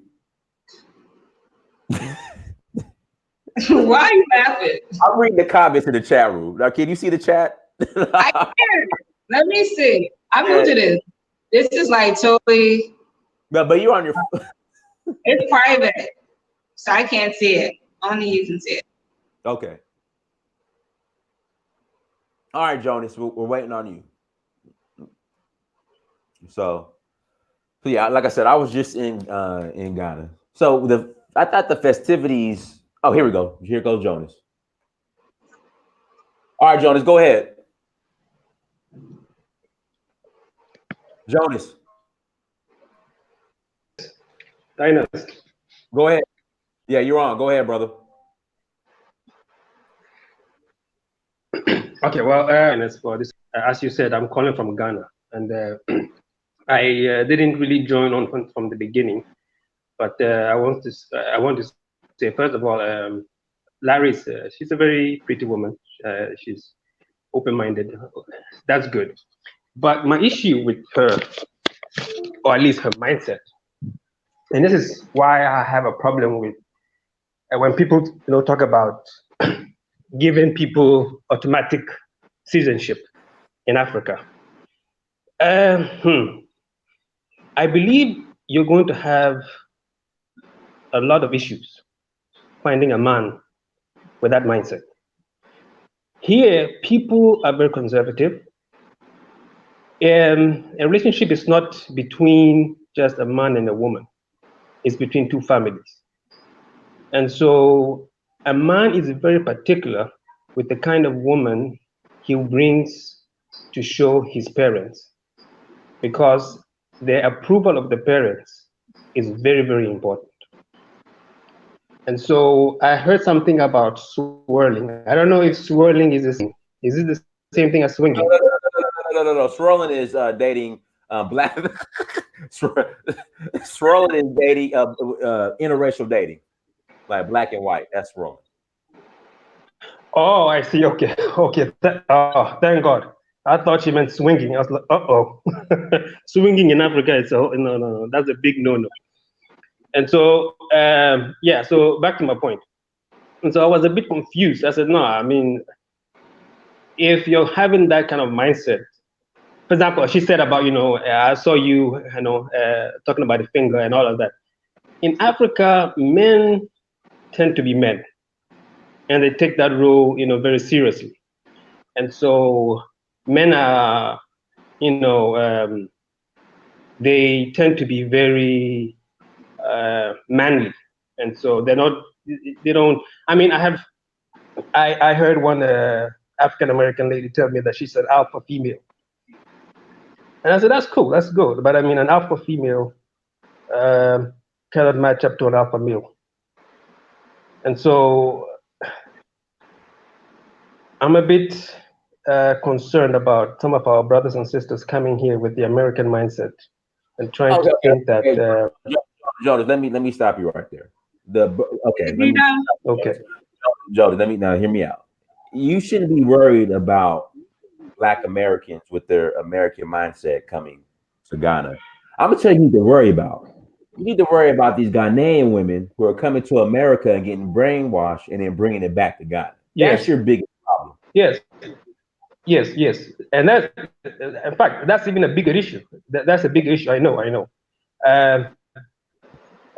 Why are you laughing? I'm reading the comments in the chat room. Now, can you see the chat? I can. Let me see. I'm new to this. This is like totally. No, but you're on your. It's private, so I can't see it. Only you can see it. Okay. All right, Jonas, we're waiting on you. So yeah, like I said, I was just in Ghana. So I thought the festivities. Oh, here we go. Here goes Jonas. All right, Jonas, go ahead. Jonas. Go ahead. Yeah, you're on. Go ahead, brother. Okay, well, and as for this, as you said, I'm calling from Ghana, and I didn't really join on from the beginning, but I want to say first of all, Larry's she's a very pretty woman. She's open-minded. That's good. But my issue with her, or at least her mindset, and this is why I have a problem with when people talk about giving people automatic citizenship in Africa. Um, I believe you're going to have a lot of issues finding a man with that mindset. Here, people are very conservative. A relationship is not between just a man and a woman, it's between two families. And so a man is very particular with the kind of woman he brings to show his parents, because the approval of the parents is very, very important. And so I heard something about swirling. I don't know if swirling is the same thing. Is it the same thing as swinging? No. Swirling is dating black. Swirling is dating interracial dating, like black and white. That's swirling. Oh, I see. Okay, okay. Oh, thank God. I thought she meant swinging. I was like, uh-oh. Swinging in Africa is no. That's a big no-no. And so, yeah. So back to my point. And so I was a bit confused. I said, no. I mean, if you're having that kind of mindset, for example, she said about I saw you, talking about the finger and all of that. In Africa, men tend to be men, and they take that role, very seriously. And so men are, they tend to be very manly, and so they don't. I mean, I heard one African American lady tell me that she's an alpha female, and I said that's cool, that's good. But I mean, an alpha female cannot match up to an alpha male, and so I'm a bit concerned about some of our brothers and sisters coming here with the American mindset and trying to think that. Jonas, let me stop you right there. Okay, let me. Okay. Jonas, let me now hear me out. You shouldn't be worried about Black Americans with their American mindset coming to Ghana. I'm gonna tell you what to worry about. You need to worry about these Ghanaian women who are coming to America and getting brainwashed and then bringing it back to Ghana. Yes. That's your biggest problem. Yes, and that, in fact, that's even a bigger issue. That's a bigger issue. I know.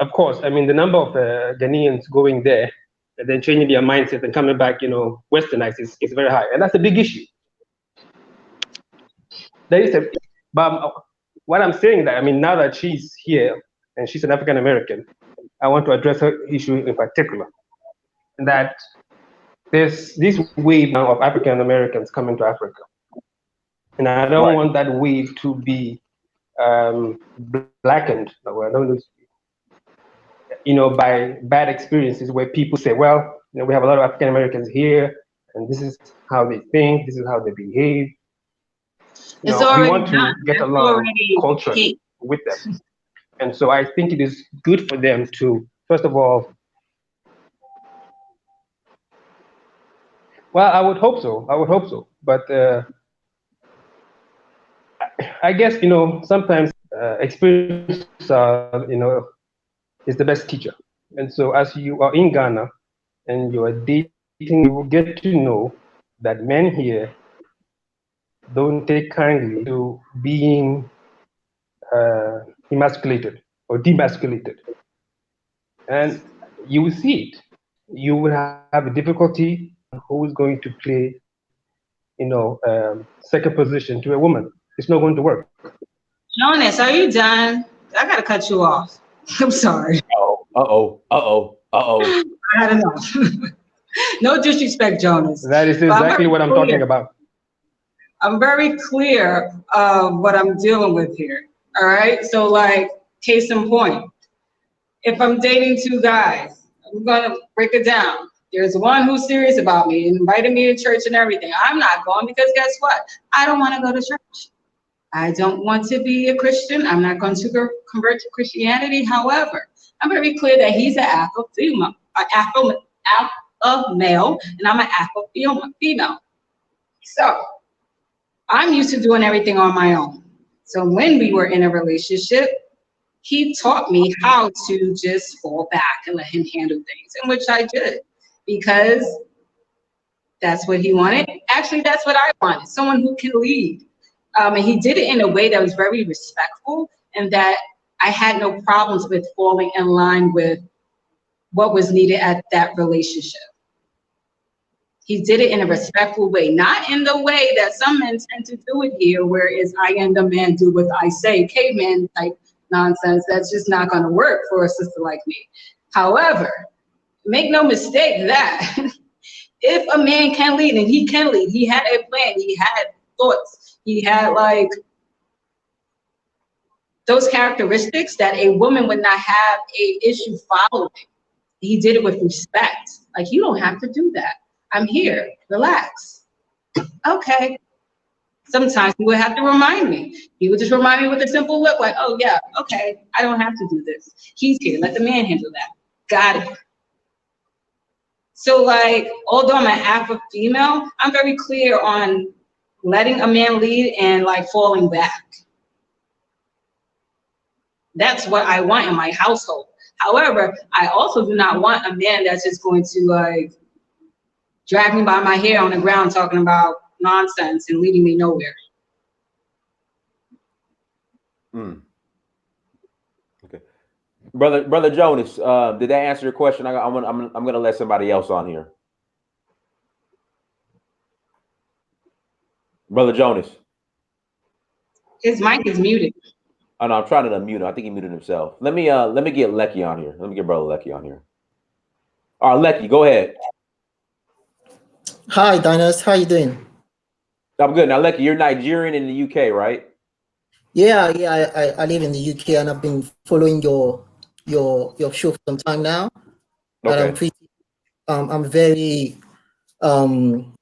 Of course, I mean the number of Ghanaians going there and then changing their mindset and coming back, westernized is very high, and that's a big issue. There is but what I'm saying that I mean now that she's here and she's an African American, I want to address her issue in particular. That there's this wave now of African Americans coming to Africa, and I don't want that wave to be blackened. By bad experiences where people say, well, we have a lot of African Americans here, and this is how they think, this is how they behave. We want to get along culturally with them. And so I think it is good for them to, first of all, well, I would hope so. But I guess, sometimes experience, is the best teacher. And so as you are in Ghana and you are dating, you will get to know that men here don't take kindly to being emasculated or demasculated. And you will see it. You will have a difficulty who is going to play, second position to a woman. It's not going to work. Jonas, are you done? I gotta cut you off. I'm sorry. I had enough. No disrespect, Jonas. That is exactly what I'm talking about. I'm very clear of what I'm dealing with here. All right. So, like, case in point, if I'm dating two guys, I'm gonna break it down. There's one who's serious about me, invited me to church and everything. I'm not going because guess what? I don't want to go to church. I don't want to be a Christian. I'm not going to convert to Christianity. However, I'm very clear that he's an alpha female, alpha male, and I'm an alpha female. So I'm used to doing everything on my own. So when we were in a relationship, he taught me how to just fall back and let him handle things, in which I did, because that's what he wanted. Actually, that's what I wanted, someone who can lead. And he did it in a way that was very respectful and that I had no problems with falling in line with what was needed at that relationship. He did it in a respectful way, not in the way that some men tend to do it here, whereas I am the man, do what I say, caveman type nonsense. That's just not going to work for a sister like me. However, make no mistake that if a man can lead, and he can lead, he had a plan, he had thoughts, he had like those characteristics that a woman would not have a issue following. He did it with respect. Like, you don't have to do that. I'm here, relax. Okay. Sometimes he would have to remind me. He would just remind me with a simple look like, oh yeah, okay, I don't have to do this. He's here, let the man handle that. Got it. So like, although I'm an alpha female, I'm very clear on letting a man lead and like falling back. That's what I want in my household. However, I also do not want a man that's just going to like drag me by my hair on the ground talking about nonsense and leading me nowhere. Okay, brother Jonas, did that answer your question? I'm gonna let somebody else on here. Brother Jonas. His mic is muted. Oh no, I'm trying to unmute him. I think he muted himself. Let me get Lecky on here. Let me get brother Lecky on here. All right, Lecky, go ahead. Hi, Dinas. How you doing? I'm good. Now, Lecky, you're Nigerian in the UK, right? Yeah. I live in the UK and I've been following your show for some time now. Okay. And I'm very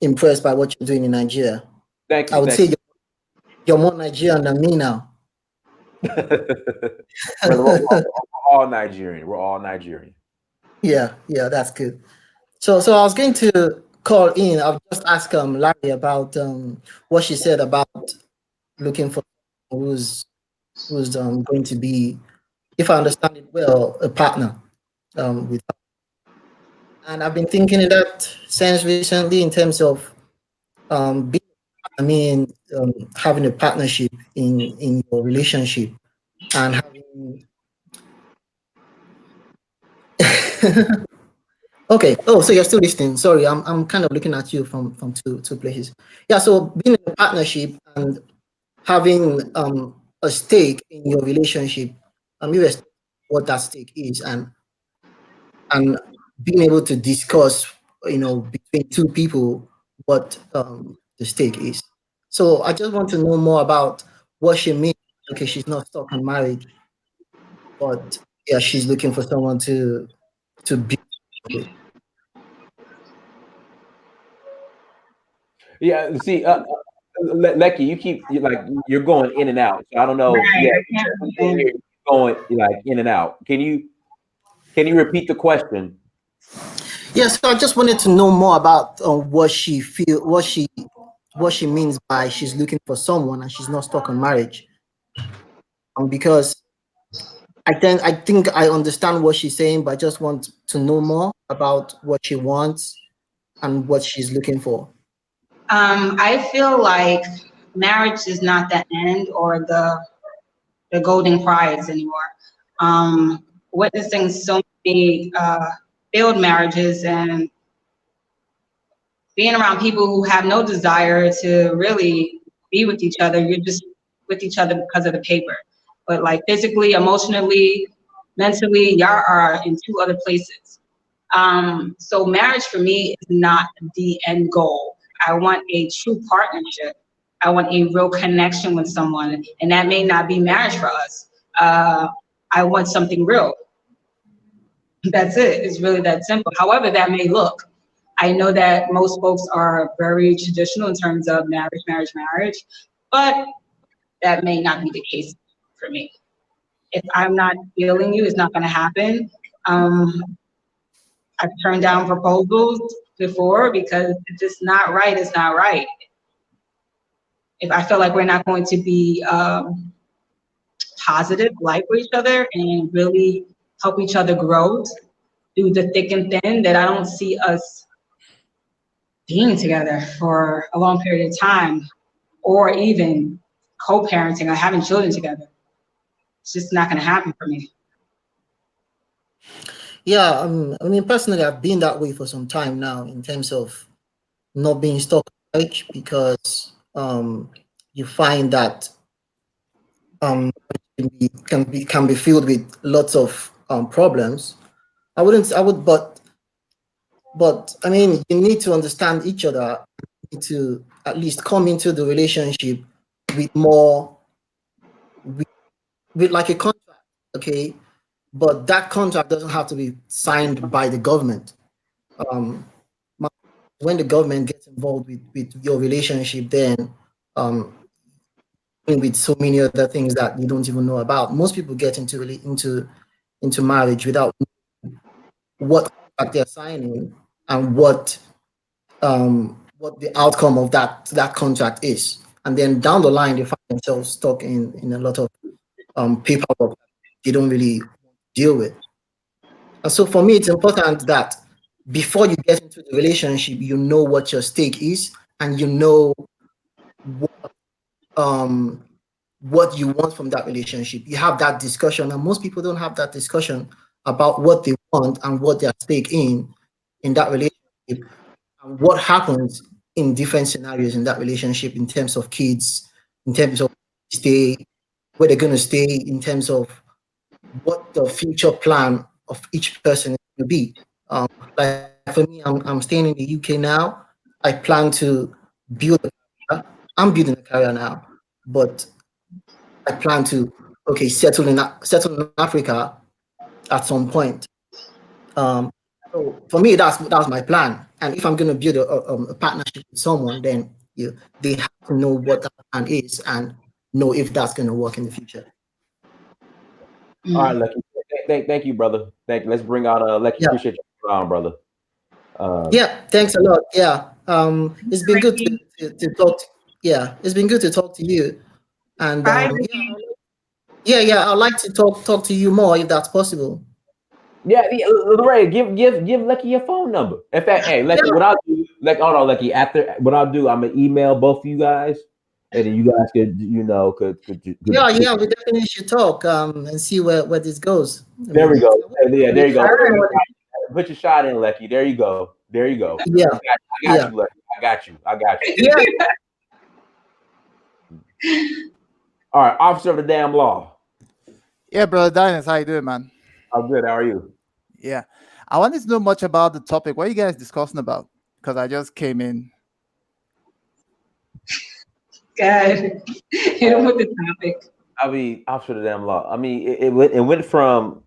impressed by what you're doing in Nigeria. Thank you. I would say you're more Nigerian than me now. We're all Nigerian. We're all Nigerian. Yeah, that's good. So I was going to call in. I'll just ask Laree about what she said about looking for who's going to be, if I understand it well, a partner with her. And I've been thinking in that sense recently in terms of having a partnership in your relationship and having okay. Oh, so you're still listening. Sorry, I'm kind of looking at you from two places. Yeah, so being in a partnership and having a stake in your relationship, irrespective of what that stake is, and being able to discuss, between two people what the stake is. So I just want to know more about what she means. Okay, she's not stuck on marriage, but yeah, she's looking for someone to be with. Yeah. See, Lecky, you're going in and out. So I don't know. Right, Yeah, I can't understand. you're going like in and out. Can you repeat the question? Yeah, so I just wanted to know more about what she means by she's looking for someone and she's not stuck on marriage. Because I think I understand what she's saying, but I just want to know more about what she wants and what she's looking for. I feel like marriage is not the end or the golden prize anymore. Witnessing so many failed marriages and being around people who have no desire to really be with each other. You're just with each other because of the paper. But like physically, emotionally, mentally, y'all are in two other places. So marriage for me is not the end goal. I want a true partnership. I want a real connection with someone. And that may not be marriage for us. I want something real. That's it. It's really that simple. However that may look. I know that most folks are very traditional in terms of marriage, but that may not be the case for me. If I'm not feeling you, it's not going to happen. I've turned down proposals before because if it's not right, it's not right. If I feel like we're not going to be positive, like for each other, and really help each other grow through the thick and thin, that I don't see us being together for a long period of time, or even co-parenting or having children together. It's just not going to happen for me. Yeah, I mean, personally, I've been that way for some time now in terms of not being stuck in marriage because you find that can be filled with lots of problems. I would, but I mean, you need to understand each other. You need to at least come into the relationship with more with like a contract, okay? But that contract doesn't have to be signed by the government. Um, when the government gets involved with your relationship, then with so many other things that you don't even know about. Most people get into marriage without what contract they're signing and what the outcome of that contract is, and then down the line they find themselves stuck in a lot of paperwork they don't really deal with. And so for me, it's important that before you get into the relationship, you know what your stake is and you know what what you want from that relationship. You have that discussion, and most people don't have that discussion about what they want and what they're stake in that relationship, and what happens in different scenarios in that relationship in terms of kids, in terms of stay, where they're going to stay, in terms of what the future plan of each person is going to be. Like for me, I'm staying in the UK now. I plan to build a career. I'm building a career now, but I plan to settle in Africa at some point. Um, so for me, that's my plan. And if I'm going to build a partnership with someone, then they have to know what that plan is and know if that's going to work in the future. All right, Lucky. Thank you, brother. Thank you. Let's bring out Lucky. Yeah. Appreciate you on, brother. Yeah. Thanks a lot. Yeah. It's been good to talk. Yeah. It's been good to talk to you. And Bye. yeah. I'd like to talk to you more if that's possible. Yeah, Laree, give Lucky your phone number. In fact, hey, Lucky, what I'll do, hold on, Lucky. After what I'll do, I'm gonna email both of you guys, and then you guys could, Yeah. We definitely should talk and see where this goes. There we go. Yeah, there you go. Sure. Put your shot in, Lucky. There you go. There you go. Yeah. I got you, Lucky. I got you. Yeah. All right, officer of the damn law. Yeah, brother Dinus, how you doing, man? I'm good. How are you? Yeah, I wanted to know much about the topic. What are you guys discussing about? Because I just came in. Good. Hit him with the topic. I mean, officer of the damn law. I mean, it went from,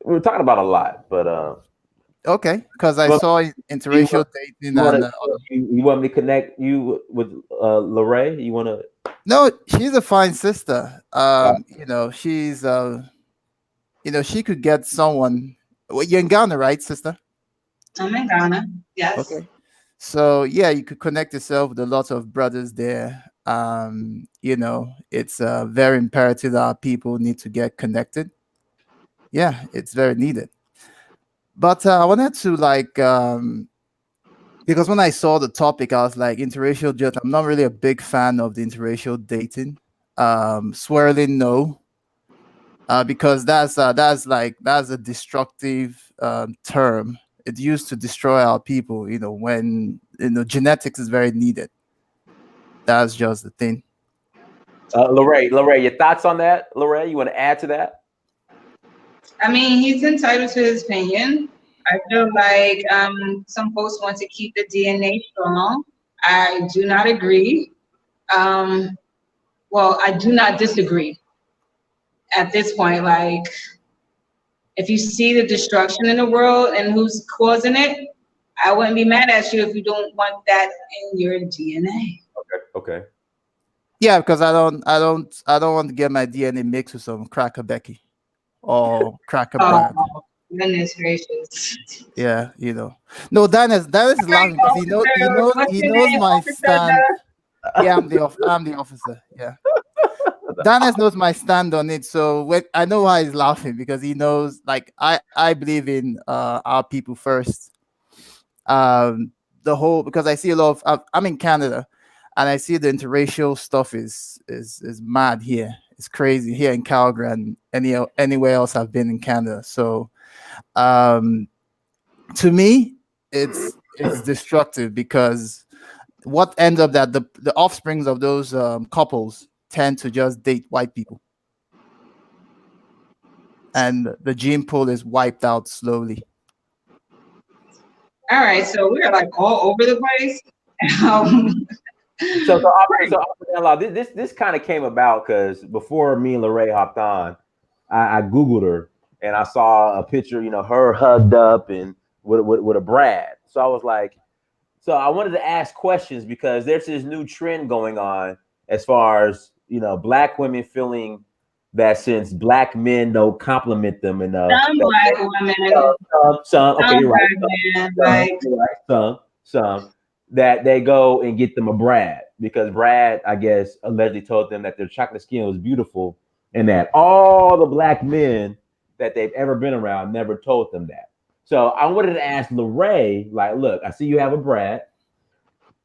we were talking about a lot, but Okay, because I saw interracial dating you want me to connect you with Laree? You want to? No, she's a fine sister. She's she could get someone. Well, you're in Ghana, right, sister? I'm in Ghana. Yes. Okay. So yeah, you could connect yourself with a lot of brothers there. It's very imperative that our people need to get connected. Yeah, it's very needed. But I wanted to because when I saw the topic, I was like, interracial just. I'm not really a big fan of the interracial dating. Swirling no, because that's a destructive term. It used to destroy our people. When genetics is very needed. That's just the thing. Laree, your thoughts on that? Laree, you want to add to that? I mean, he's entitled to his opinion. I feel like some folks want to keep the DNA strong. I do not agree. Well, I do not disagree. At this point, like, if you see the destruction in the world and who's causing it, I wouldn't be mad at you if you don't want that in your DNA. Okay. Yeah, because I don't want to get my DNA mixed with some Cracker Becky or Cracker Brad. Oh, goodness gracious. Yeah, you know. No, Dennis is laughing because What's he your knows name, my Officer stand. Doug? Yeah, I'm the officer. Yeah. Dennis knows my stand on it, so I know why he's laughing because he knows. Like I believe in our people first. The whole because I see a lot of I'm in Canada, and I see the interracial stuff is mad here. It's crazy here in Calgary and anywhere else I've been in Canada. So um, to me, it's destructive because what ends up that the offsprings of those couples tend to just date white people, and the gene pool is wiped out slowly. All right, so we're like all over the place. Um, This kind of came about because before me and Laree hopped on, I googled her and I saw a picture, her hugged up and with a Brad. So I was like, so I wanted to ask questions because there's this new trend going on as far as black women feeling that since black men don't compliment them enough, some black women, some okay, you're right, black men, like some that they go and get them a Brad because Brad, I guess, allegedly told them that their chocolate skin was beautiful and that all the black men that they've ever been around never told them that. So I wanted to ask Laree, like, look, I see you have a Brad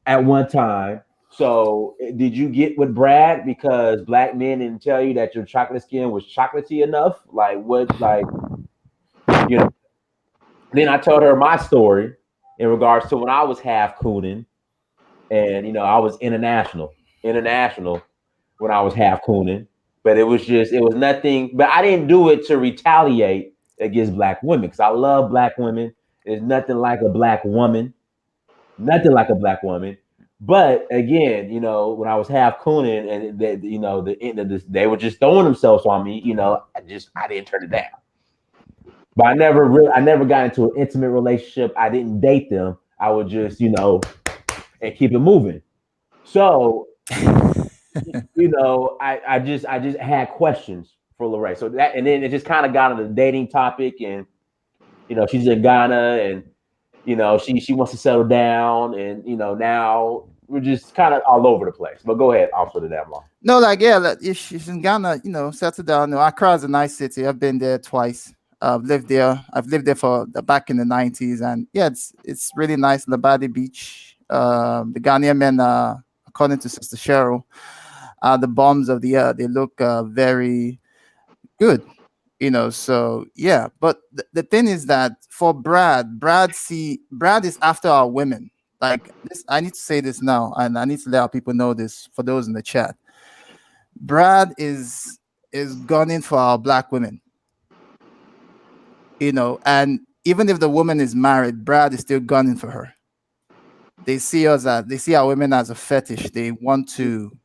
at one time. So did you get with Brad because black men didn't tell you that your chocolate skin was chocolatey enough? Like what, like, you know, then I told her my story in regards to when I was half cooning and I was international when I was half cooning, but it was nothing. But I didn't do it to retaliate against black women because I love black women. There's nothing like a black woman, nothing like a black woman. But again, when I was half cooning and they were just throwing themselves on me, I didn't turn it down. But I never got into an intimate relationship. I didn't date them. I would just, and keep it moving. So, I just had questions for Laree. So that, and then it just kind of got on the dating topic, and she's in Ghana, and she wants to settle down, and now we're just kind of all over the place. But go ahead, I'll put it that long. No, like yeah, like, if she's in Ghana, settle down. No, Accra is a nice city. I've been there twice. I've lived there. I've lived there for back in the '90s, and yeah, it's really nice. Labadi Beach. The Ghanaian men, according to Sister Cheryl, are the bombs of the earth. They look very good. So yeah, but the thing is that for Brad is after our women. Like this, I need to say this now, and I need to let our people know this for those in the chat. Brad is gunning for our black women, and even if the woman is married, Brad is still gunning for her. They see our women as a fetish. They want to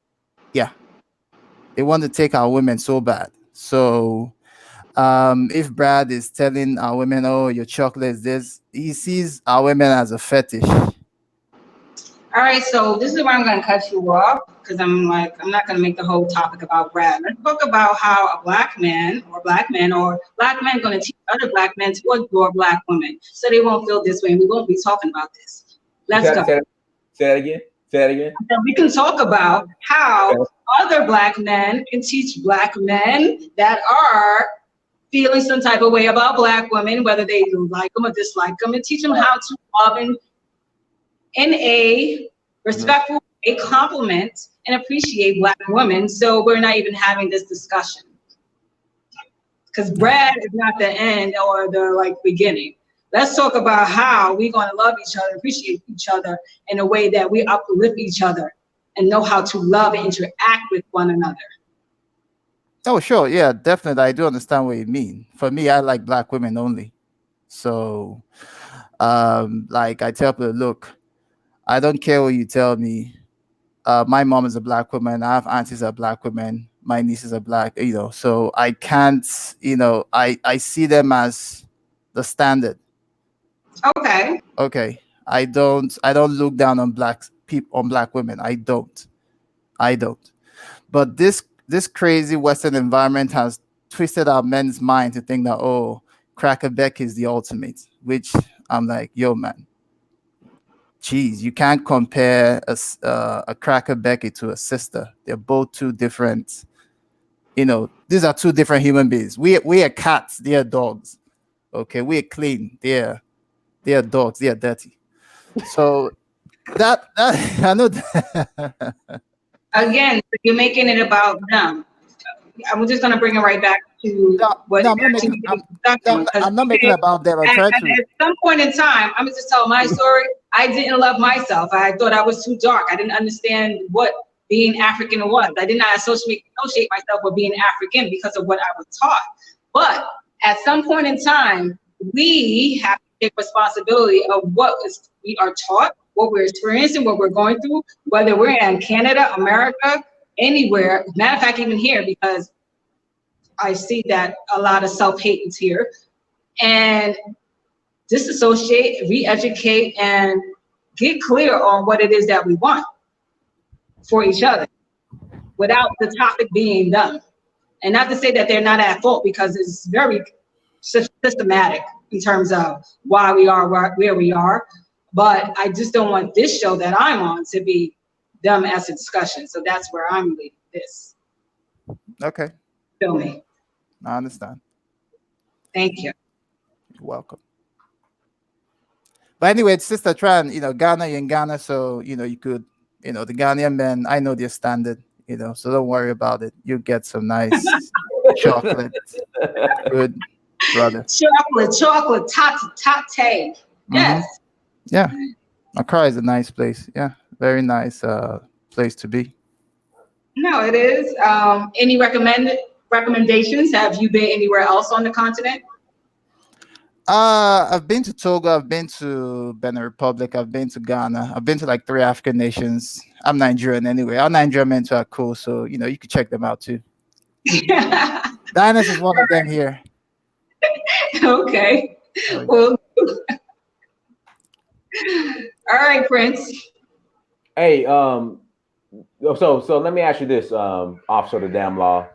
take our women so bad. So if Brad is telling our women, oh, your chocolate is this, he sees our women as a fetish. all right, so this is where I'm going to cut you off because I'm not going to make the whole topic about Brad. Let's talk about how a black man or black men going to teach other black men to adore black women so they won't feel this way, and we won't be talking about this. Let's go. Say that again. So we can talk about how other black men can teach black men that are feeling some type of way about black women, whether they like them or dislike them, and teach them how to love and in a respectful way compliment and appreciate black women. So we're not even having this discussion because Brad is not the end or the beginning. Let's talk about how we're going to love each other, appreciate each other in a way that we uplift each other and know how to love and interact with one another. Oh, sure. Yeah, definitely. I do understand what you mean. For me, I like black women only. So, I tell people, look, I don't care what you tell me. My mom is a black woman. I have aunties that are black women. My nieces are black, so I can't, I see them as the standard. Okay. Okay. I don't look down on black people, on black women. I don't. But this crazy Western environment has twisted our men's mind to think that, oh, Cracker Beck is the ultimate, which I'm like, yo, man, geez, you can't compare a Cracker Becky to a sister. They're both two different. These are two different human beings. We are cats. They are dogs. Okay, we are clean. They are dogs. They are dirty. So that I know. Again, you're making it about them. I'm just gonna bring it right back to what I'm not making. I'm not making it about them. I'm trying to. At some point in time, I'm gonna just tell my story. I didn't love myself. I thought I was too dark. I didn't understand what being African was. I did not associate myself with being African because of what I was taught. But at some point in time, we have to take responsibility of what we are taught, what we're experiencing, what we're going through, whether we're in Canada, America, anywhere. Matter of fact, even here, because I see that a lot of self-hate is here. And disassociate, re-educate, and get clear on what it is that we want for each other without the topic being them. And not to say that they're not at fault, because it's very systematic in terms of why we are where we are. But I just don't want this show that I'm on to be them as a discussion. So that's where I'm leaving this. Okay. Feel me? I understand. Thank you. You're welcome. But anyway, Sister Tran, Ghana, you're in Ghana, so you could, the Ghanaian men, I know their standard, so don't worry about it. You get some nice chocolate. Good, brother. Chocolate, tate. Yes. Yeah. Accra is a nice place. Yeah. Very nice place to be. No, it is. Any recommendations? Have you been anywhere else on the continent? I've been to Togo, I've been to Benin Republic, I've been to Ghana, I've been to like 3 African nations. I'm Nigerian anyway. Our Nigerian men are cool, so you could check them out too. Dinus is one of them here. Okay. Well, all right, Prince. Hey, so let me ask you this, Officer of the Damn Law.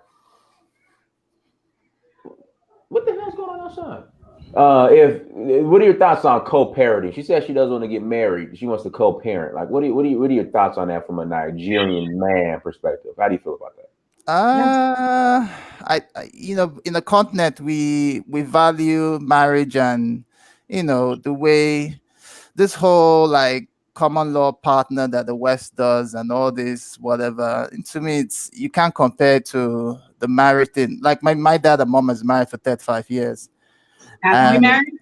What the hell's going on outside? What are your thoughts on co-parenting? She says she doesn't want to get married. She wants to co-parent. Like, what are your thoughts on that from a Nigerian man perspective? How do you feel about that? In the continent we value marriage, and the way this whole like common law partner that the West does and all this whatever. To me, you can't compare it to the married thing. Like my dad and mom is married for 35 years. Happily married?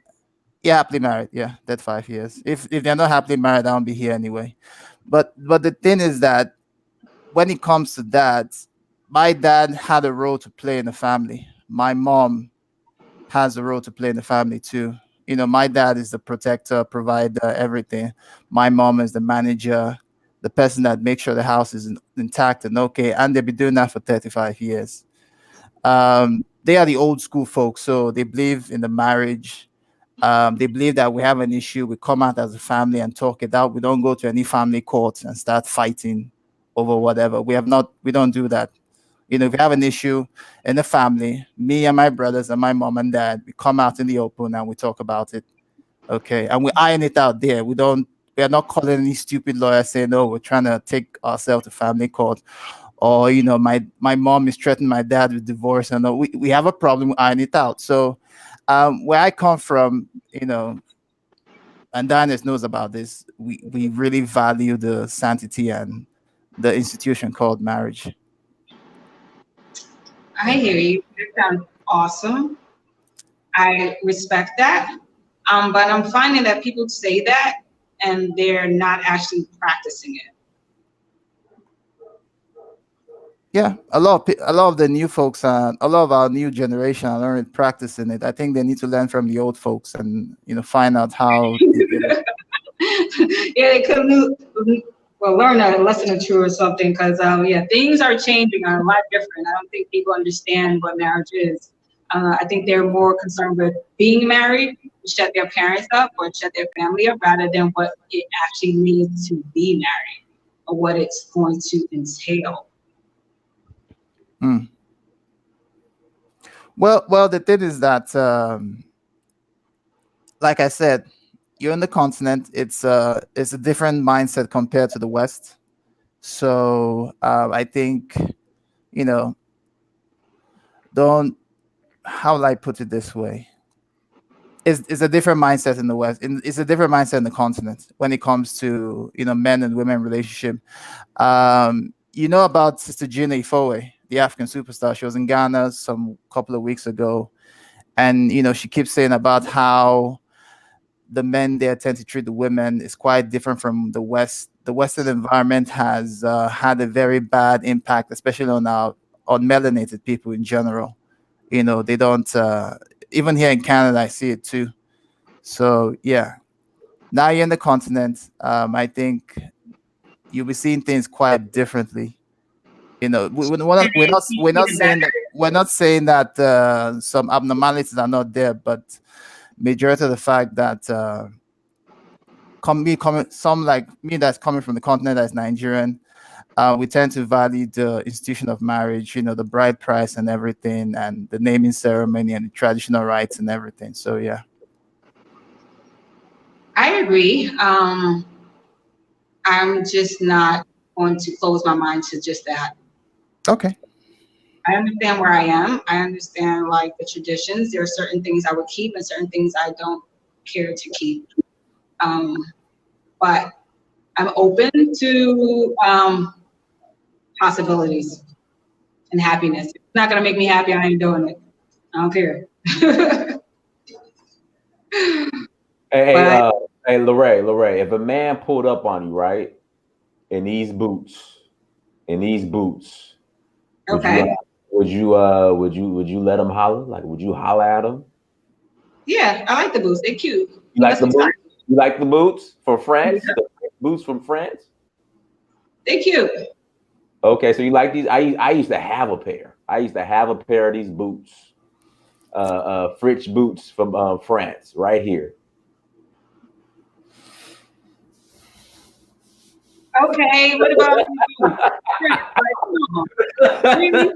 Yeah, happily married. Yeah, 35 years. If they're not happily married, I won't be here anyway. But the thing is that when it comes to that, my dad had a role to play in the family. My mom has a role to play in the family too. My dad is the protector, provider, everything. My mom is the manager, the person that makes sure the house is intact and okay. And they've been doing that for 35 years. They are the old school folks, so they believe in the marriage. They believe that we have an issue, we come out as a family and talk it out. We don't go to any family court and start fighting over whatever. We don't do that. If we have an issue in the family, me and my brothers and my mom and dad, we come out in the open and we talk about it. Okay. And we iron it out there. We are not calling any stupid lawyer saying, no, we're trying to take ourselves to family court. Or, my mom is threatening my dad with divorce. And we have a problem, we iron it out. So where I come from, and Daniel knows about this, we really value the sanctity and the institution called marriage. I hear you. That sounds awesome. I respect that. But I'm finding that people say that and they're not actually practicing it. Yeah, a lot of the new folks, a lot of our new generation are learning practicing it. I think they need to learn from the old folks and find out how they did it. Yeah, they could learn a lesson or two or something, because things are changing, are a lot different. I don't think people understand what marriage is. I think they're more concerned with being married shut their parents up or shut their family up, rather than what it actually means to be married or what it's going to entail. Mm. Well, the thing is that, like I said, you're in the continent. It's a different mindset compared to the West. So I think, you know, don't, how will I put it this way? It's a different mindset in the West. It's a different mindset in the continent when it comes to, men and women relationship. You know about Sister Gina Ifowe, the African superstar. She was in Ghana some couple of weeks ago, and she keeps saying about how the men there tend to treat the women is quite different from the West. The Western environment has had a very bad impact, especially on melanated people in general. They don't. Even here in Canada, I see it too. So yeah, now you're in the continent. I think you'll be seeing things quite differently. We're not saying that some abnormalities are not there, but majority of the fact that some like me that's coming from the continent that's Nigerian, we tend to value the institution of marriage, the bride price and everything, and the naming ceremony and the traditional rites and everything. So yeah. I agree. I'm just not going to close my mind to just that. Okay. I understand where I am. I understand like the traditions. There are certain things I would keep and certain things I don't care to keep. But I'm open to possibilities and happiness. If it's not gonna make me happy, I ain't doing it. I don't care. Hey, Laree, if a man pulled up on you, right, in these boots, would Okay. you let him holler? Like, would you holler at him? Yeah, I like the boots. They're cute. You like the boots? You like the boots from France? Yeah. The boots from France? They're cute. Okay, so you like these? I used to have a pair. I used to have a pair of these boots, French boots from France, right here. Okay, what about you? Really?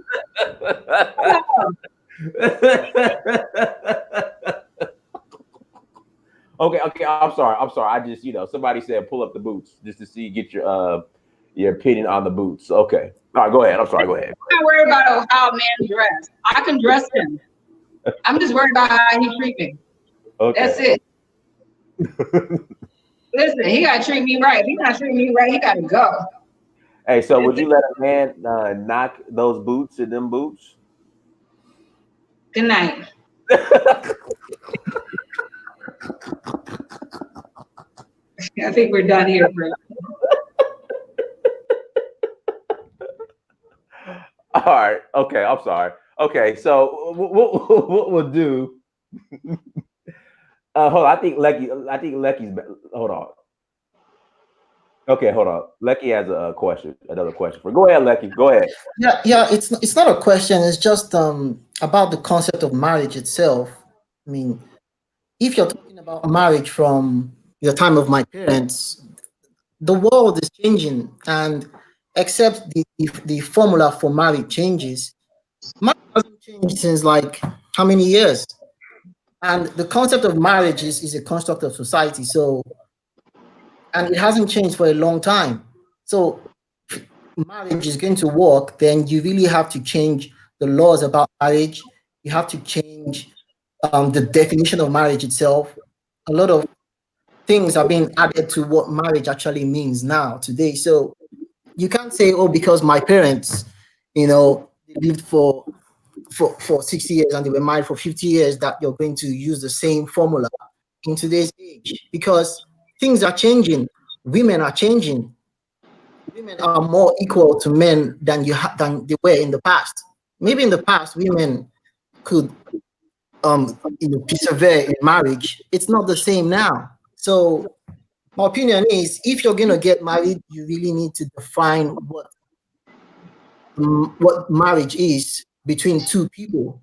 Okay, I'm sorry. I just, somebody said pull up the boots just to get your opinion on the boots. Okay. All right, go ahead. I'm sorry, go ahead. I'm not worried about how a man dress. I can dress him. I'm just worried about how he treat me. Okay. That's it. Listen, he gotta treat me right. If he's not treating me right, he gotta go. Hey, so would you let a man knock those boots in them boots? Good night. I think we're done here, bro. All right. Okay. I'm sorry. Okay. So what we'll do? Hold on. I think Lecky's. Hold on. Okay. Hold on. Lecky has a question. Another question for. Go ahead, Lecky. Go ahead. Yeah. It's not a question. It's just about the concept of marriage itself. I mean, if you're talking about marriage from the time of my parents, the world is changing, and except the formula for marriage changes, marriage hasn't changed since like how many years? And the concept of marriage is a construct of society. So, and it hasn't changed for a long time. So, if marriage is going to work, then you really have to change the laws about marriage. You have to change the definition of marriage itself. A lot of things are being added to what marriage actually means now today. So you can't say, oh, because my parents, they lived for 60 years and they were married for 50 years, that you're going to use the same formula in today's age, because things are changing. Women are changing. Women are more equal to men than than they were in the past. Maybe in the past, women could persevere in marriage. It's not the same now. So my opinion is, if you're going to get married, you really need to define what marriage is between two people.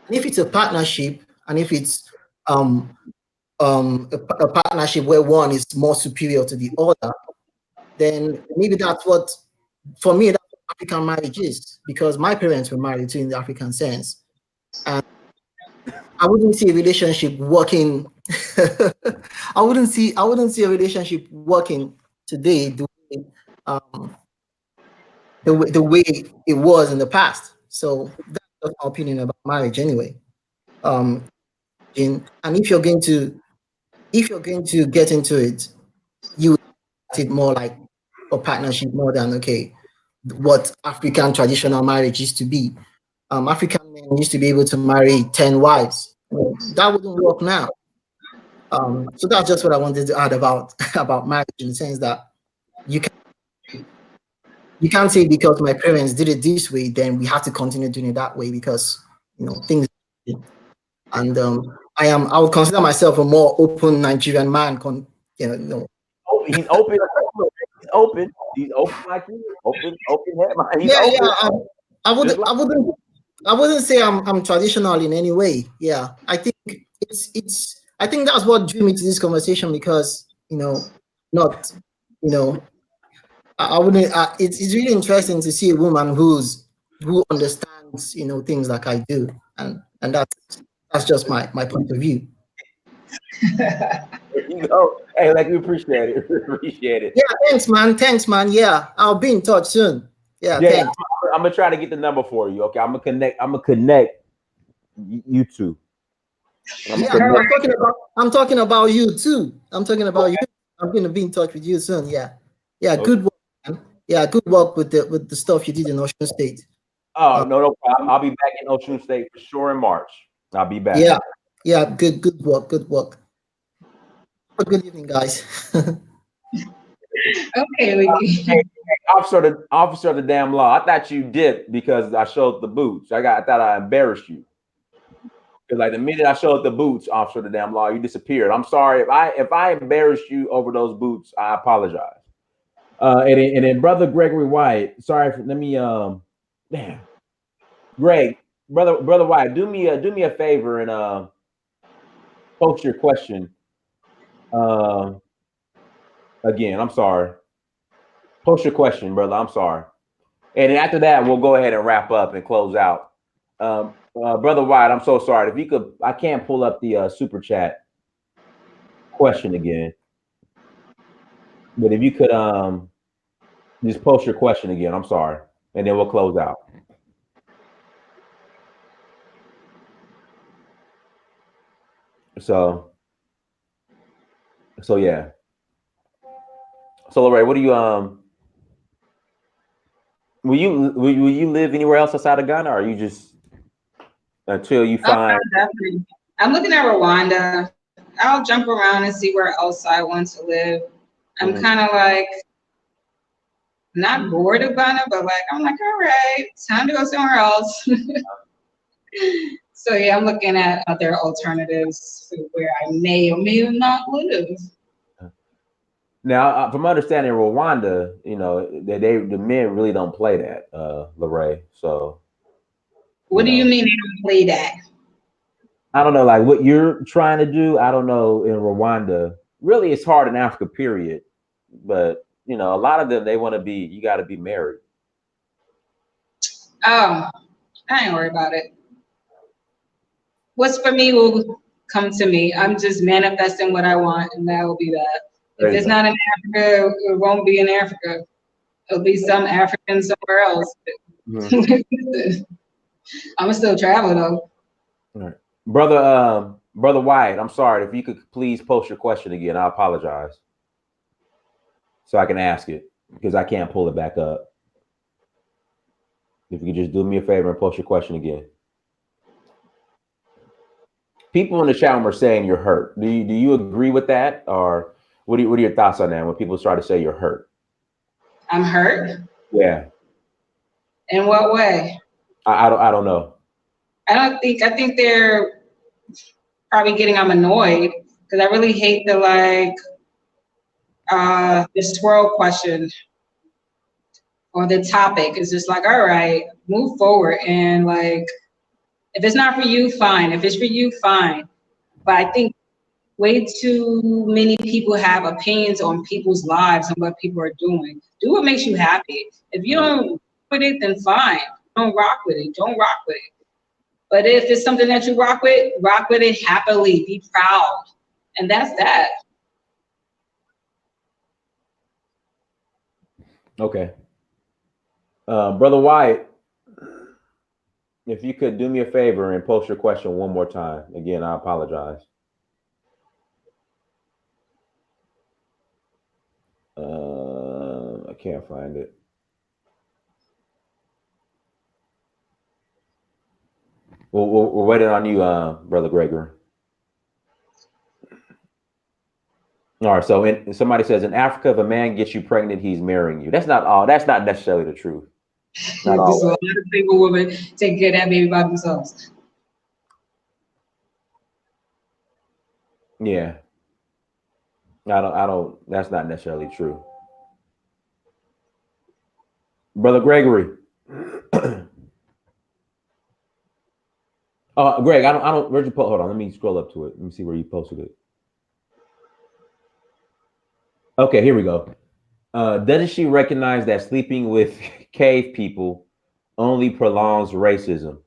And if it's a partnership, and if it's a partnership where one is more superior to the other, then maybe that's what, for me, that's what African marriage is, because my parents were married too in the African sense. And I wouldn't see a relationship working. I wouldn't see a relationship working today um, the way it was in the past. So that's just my opinion about marriage anyway. And if you're going to get into it, you would see it more like a partnership more than what African traditional marriage used to be. African men used to be able to marry 10 wives. That wouldn't work now. So that's just what I wanted to add about about marriage, in the sense that you can't say because my parents did it this way, then we have to continue doing it that way, because things. And I would consider myself a more open Nigerian man. He's open. He's open. He's open like you. Open head. He's open. Yeah. I wouldn't say I'm traditional in any way. Yeah, I think I think that's what drew me to this conversation, because not I wouldn't. It's really interesting to see a woman who understands things like I do, and that's just my point of view. Hey, like, we appreciate it. Appreciate it. Yeah, thanks, man. Yeah, I'll be in touch soon. Yeah, thanks. I'm gonna try to get the number for you. Okay, I'm gonna connect you two. I'm talking about you too. I'm talking about you. I'm gonna be in touch with you soon. Yeah. Okay. Good work, man. Yeah, good work with the stuff you did in Ocean State. Oh, no problem. I'll be back in Ocean State for sure in March. I'll be back. Yeah. Good work. Have a good evening, guys. Okay. Hey, officer of the damn law. I thought you dipped because I showed the boots. I thought I embarrassed you. Because like the minute I showed the boots, officer of the damn law, you disappeared. I'm sorry if I embarrassed you over those boots. I apologize. And then brother Gregory White. Sorry, let me damn. Greg, brother White, do me a favor and post your question. Again, I'm sorry. Post your question, brother. I'm sorry. And then after that, we'll go ahead and wrap up and close out. Brother White, I'm so sorry. If you could, I can't pull up the super chat question again. But if you could just post your question again, I'm sorry. And then we'll close out. So yeah. So Laree, what do you will you live anywhere else outside of Ghana, or are you just until you find? Definitely. I'm looking at Rwanda. I'll jump around and see where else I want to live. I'm kind of like not bored of Ghana, but like I'm like, all right, time to go somewhere else. So yeah, I'm looking at other alternatives to where I may or may not live. Now, from understanding Rwanda, the men really don't play that, Laree. So, what do you mean they don't play that? I don't know, like what you're trying to do. I don't know in Rwanda. Really, it's hard in Africa, period. But a lot of them you got to be married. Oh, I ain't worried about it. What's for me will come to me. I'm just manifesting what I want, and that will be that. If it's not in Africa, it won't be in Africa. It'll be some African somewhere else. Mm-hmm. I'm still travel though. All right. Brother Wyatt, I'm sorry. If you could please post your question again, I apologize. So I can ask it, because I can't pull it back up. If you could just do me a favor and post your question again. People in the chat room are saying you're hurt. Do you agree with that, or what are your thoughts on that when people try to say you're hurt? I'm hurt? Yeah. In what way? I don't know. I think they're probably getting I'm annoyed, because I really hate the swirl question or the topic. It's just like, all right, move forward, and like, if it's not for you, fine. If it's for you, fine. But I think way too many people have opinions on people's lives and what people are doing. Do what makes you happy. If you don't rock with it, then fine. Don't rock with it. Don't rock with it. But if it's something that you rock with it happily. Be proud. And that's that. Okay. Brother Wyatt, if you could do me a favor and post your question one more time. Again, I apologize. I can't find it. We're waiting on you, Brother Gregory. All right. So somebody says in Africa, if a man gets you pregnant, he's marrying you. That's not all. That's not necessarily the truth. Not a lot of single women taking care of that baby by themselves. Yeah. I don't. That's not necessarily true. Brother Gregory. Greg, I don't. Where'd you post? Hold on. Let me scroll up to it. Let me see where you posted it. Okay, here we go. Doesn't she recognize that sleeping with cave people only prolongs racism?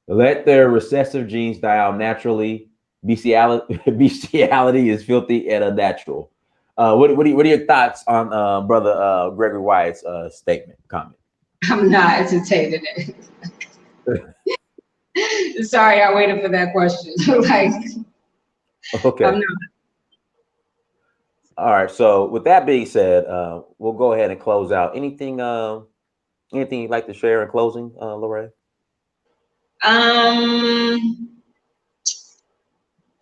Let their recessive genes die out naturally. Bestiality is filthy and unnatural. What are your thoughts on Brother Gregory Wyatt's statement, comment? I'm not entertaining it. Sorry, I waited for that question. Like, okay. I'm not. All right. So with that being said, we'll go ahead and close out. Anything you'd like to share in closing, Laree?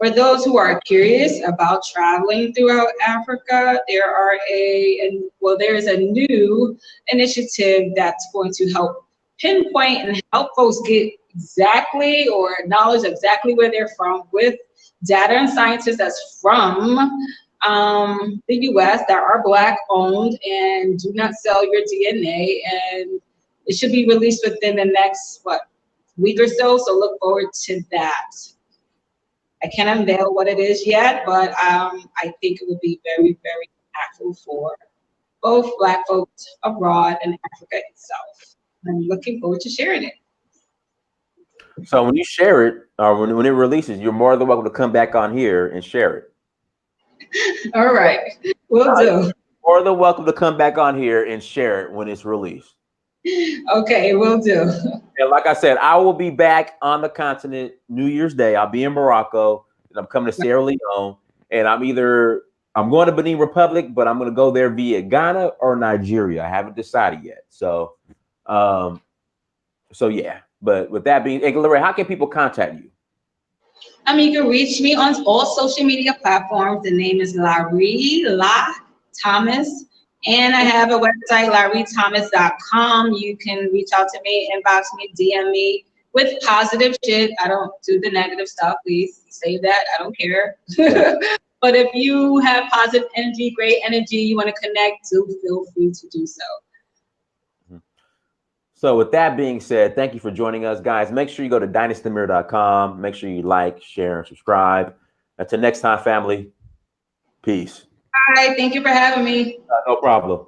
For those who are curious about traveling throughout Africa, there is a new initiative that's going to help pinpoint and help folks get exactly or acknowledge exactly where they're from with data and scientists that's from the US that are Black owned and do not sell your DNA. And it should be released within the next, week or so. So look forward to that. I can't unveil what it is yet, but I think it would be very, very impactful for both Black folks abroad and Africa itself. I'm looking forward to sharing it. So when you share it, or when it releases, you're more than welcome to come back on here and share it. All right, will do. More than welcome to come back on here and share it when it's released. Okay, will do. And like I said, I will be back on the continent New Year's Day. I'll be in Morocco, and I'm coming to Sierra Leone, and I'm going to Benin Republic, but I'm going to go there via Ghana or Nigeria. I haven't decided yet. So yeah. But with that being, Laree, how can people contact you? You can reach me on all social media platforms. The name is Laree Thomas. And I have a website, lareethomas.com. You can reach out to me, inbox me, DM me with positive shit. I don't do the negative stuff. Please save that. I don't care. But if you have positive energy, great energy, you want to connect, do feel free to do so. So with that being said, thank you for joining us, guys. Make sure you go to dynastymir.com. Make sure you like, share, and subscribe. Until next time, family. Peace. Hi, thank you for having me. No problem.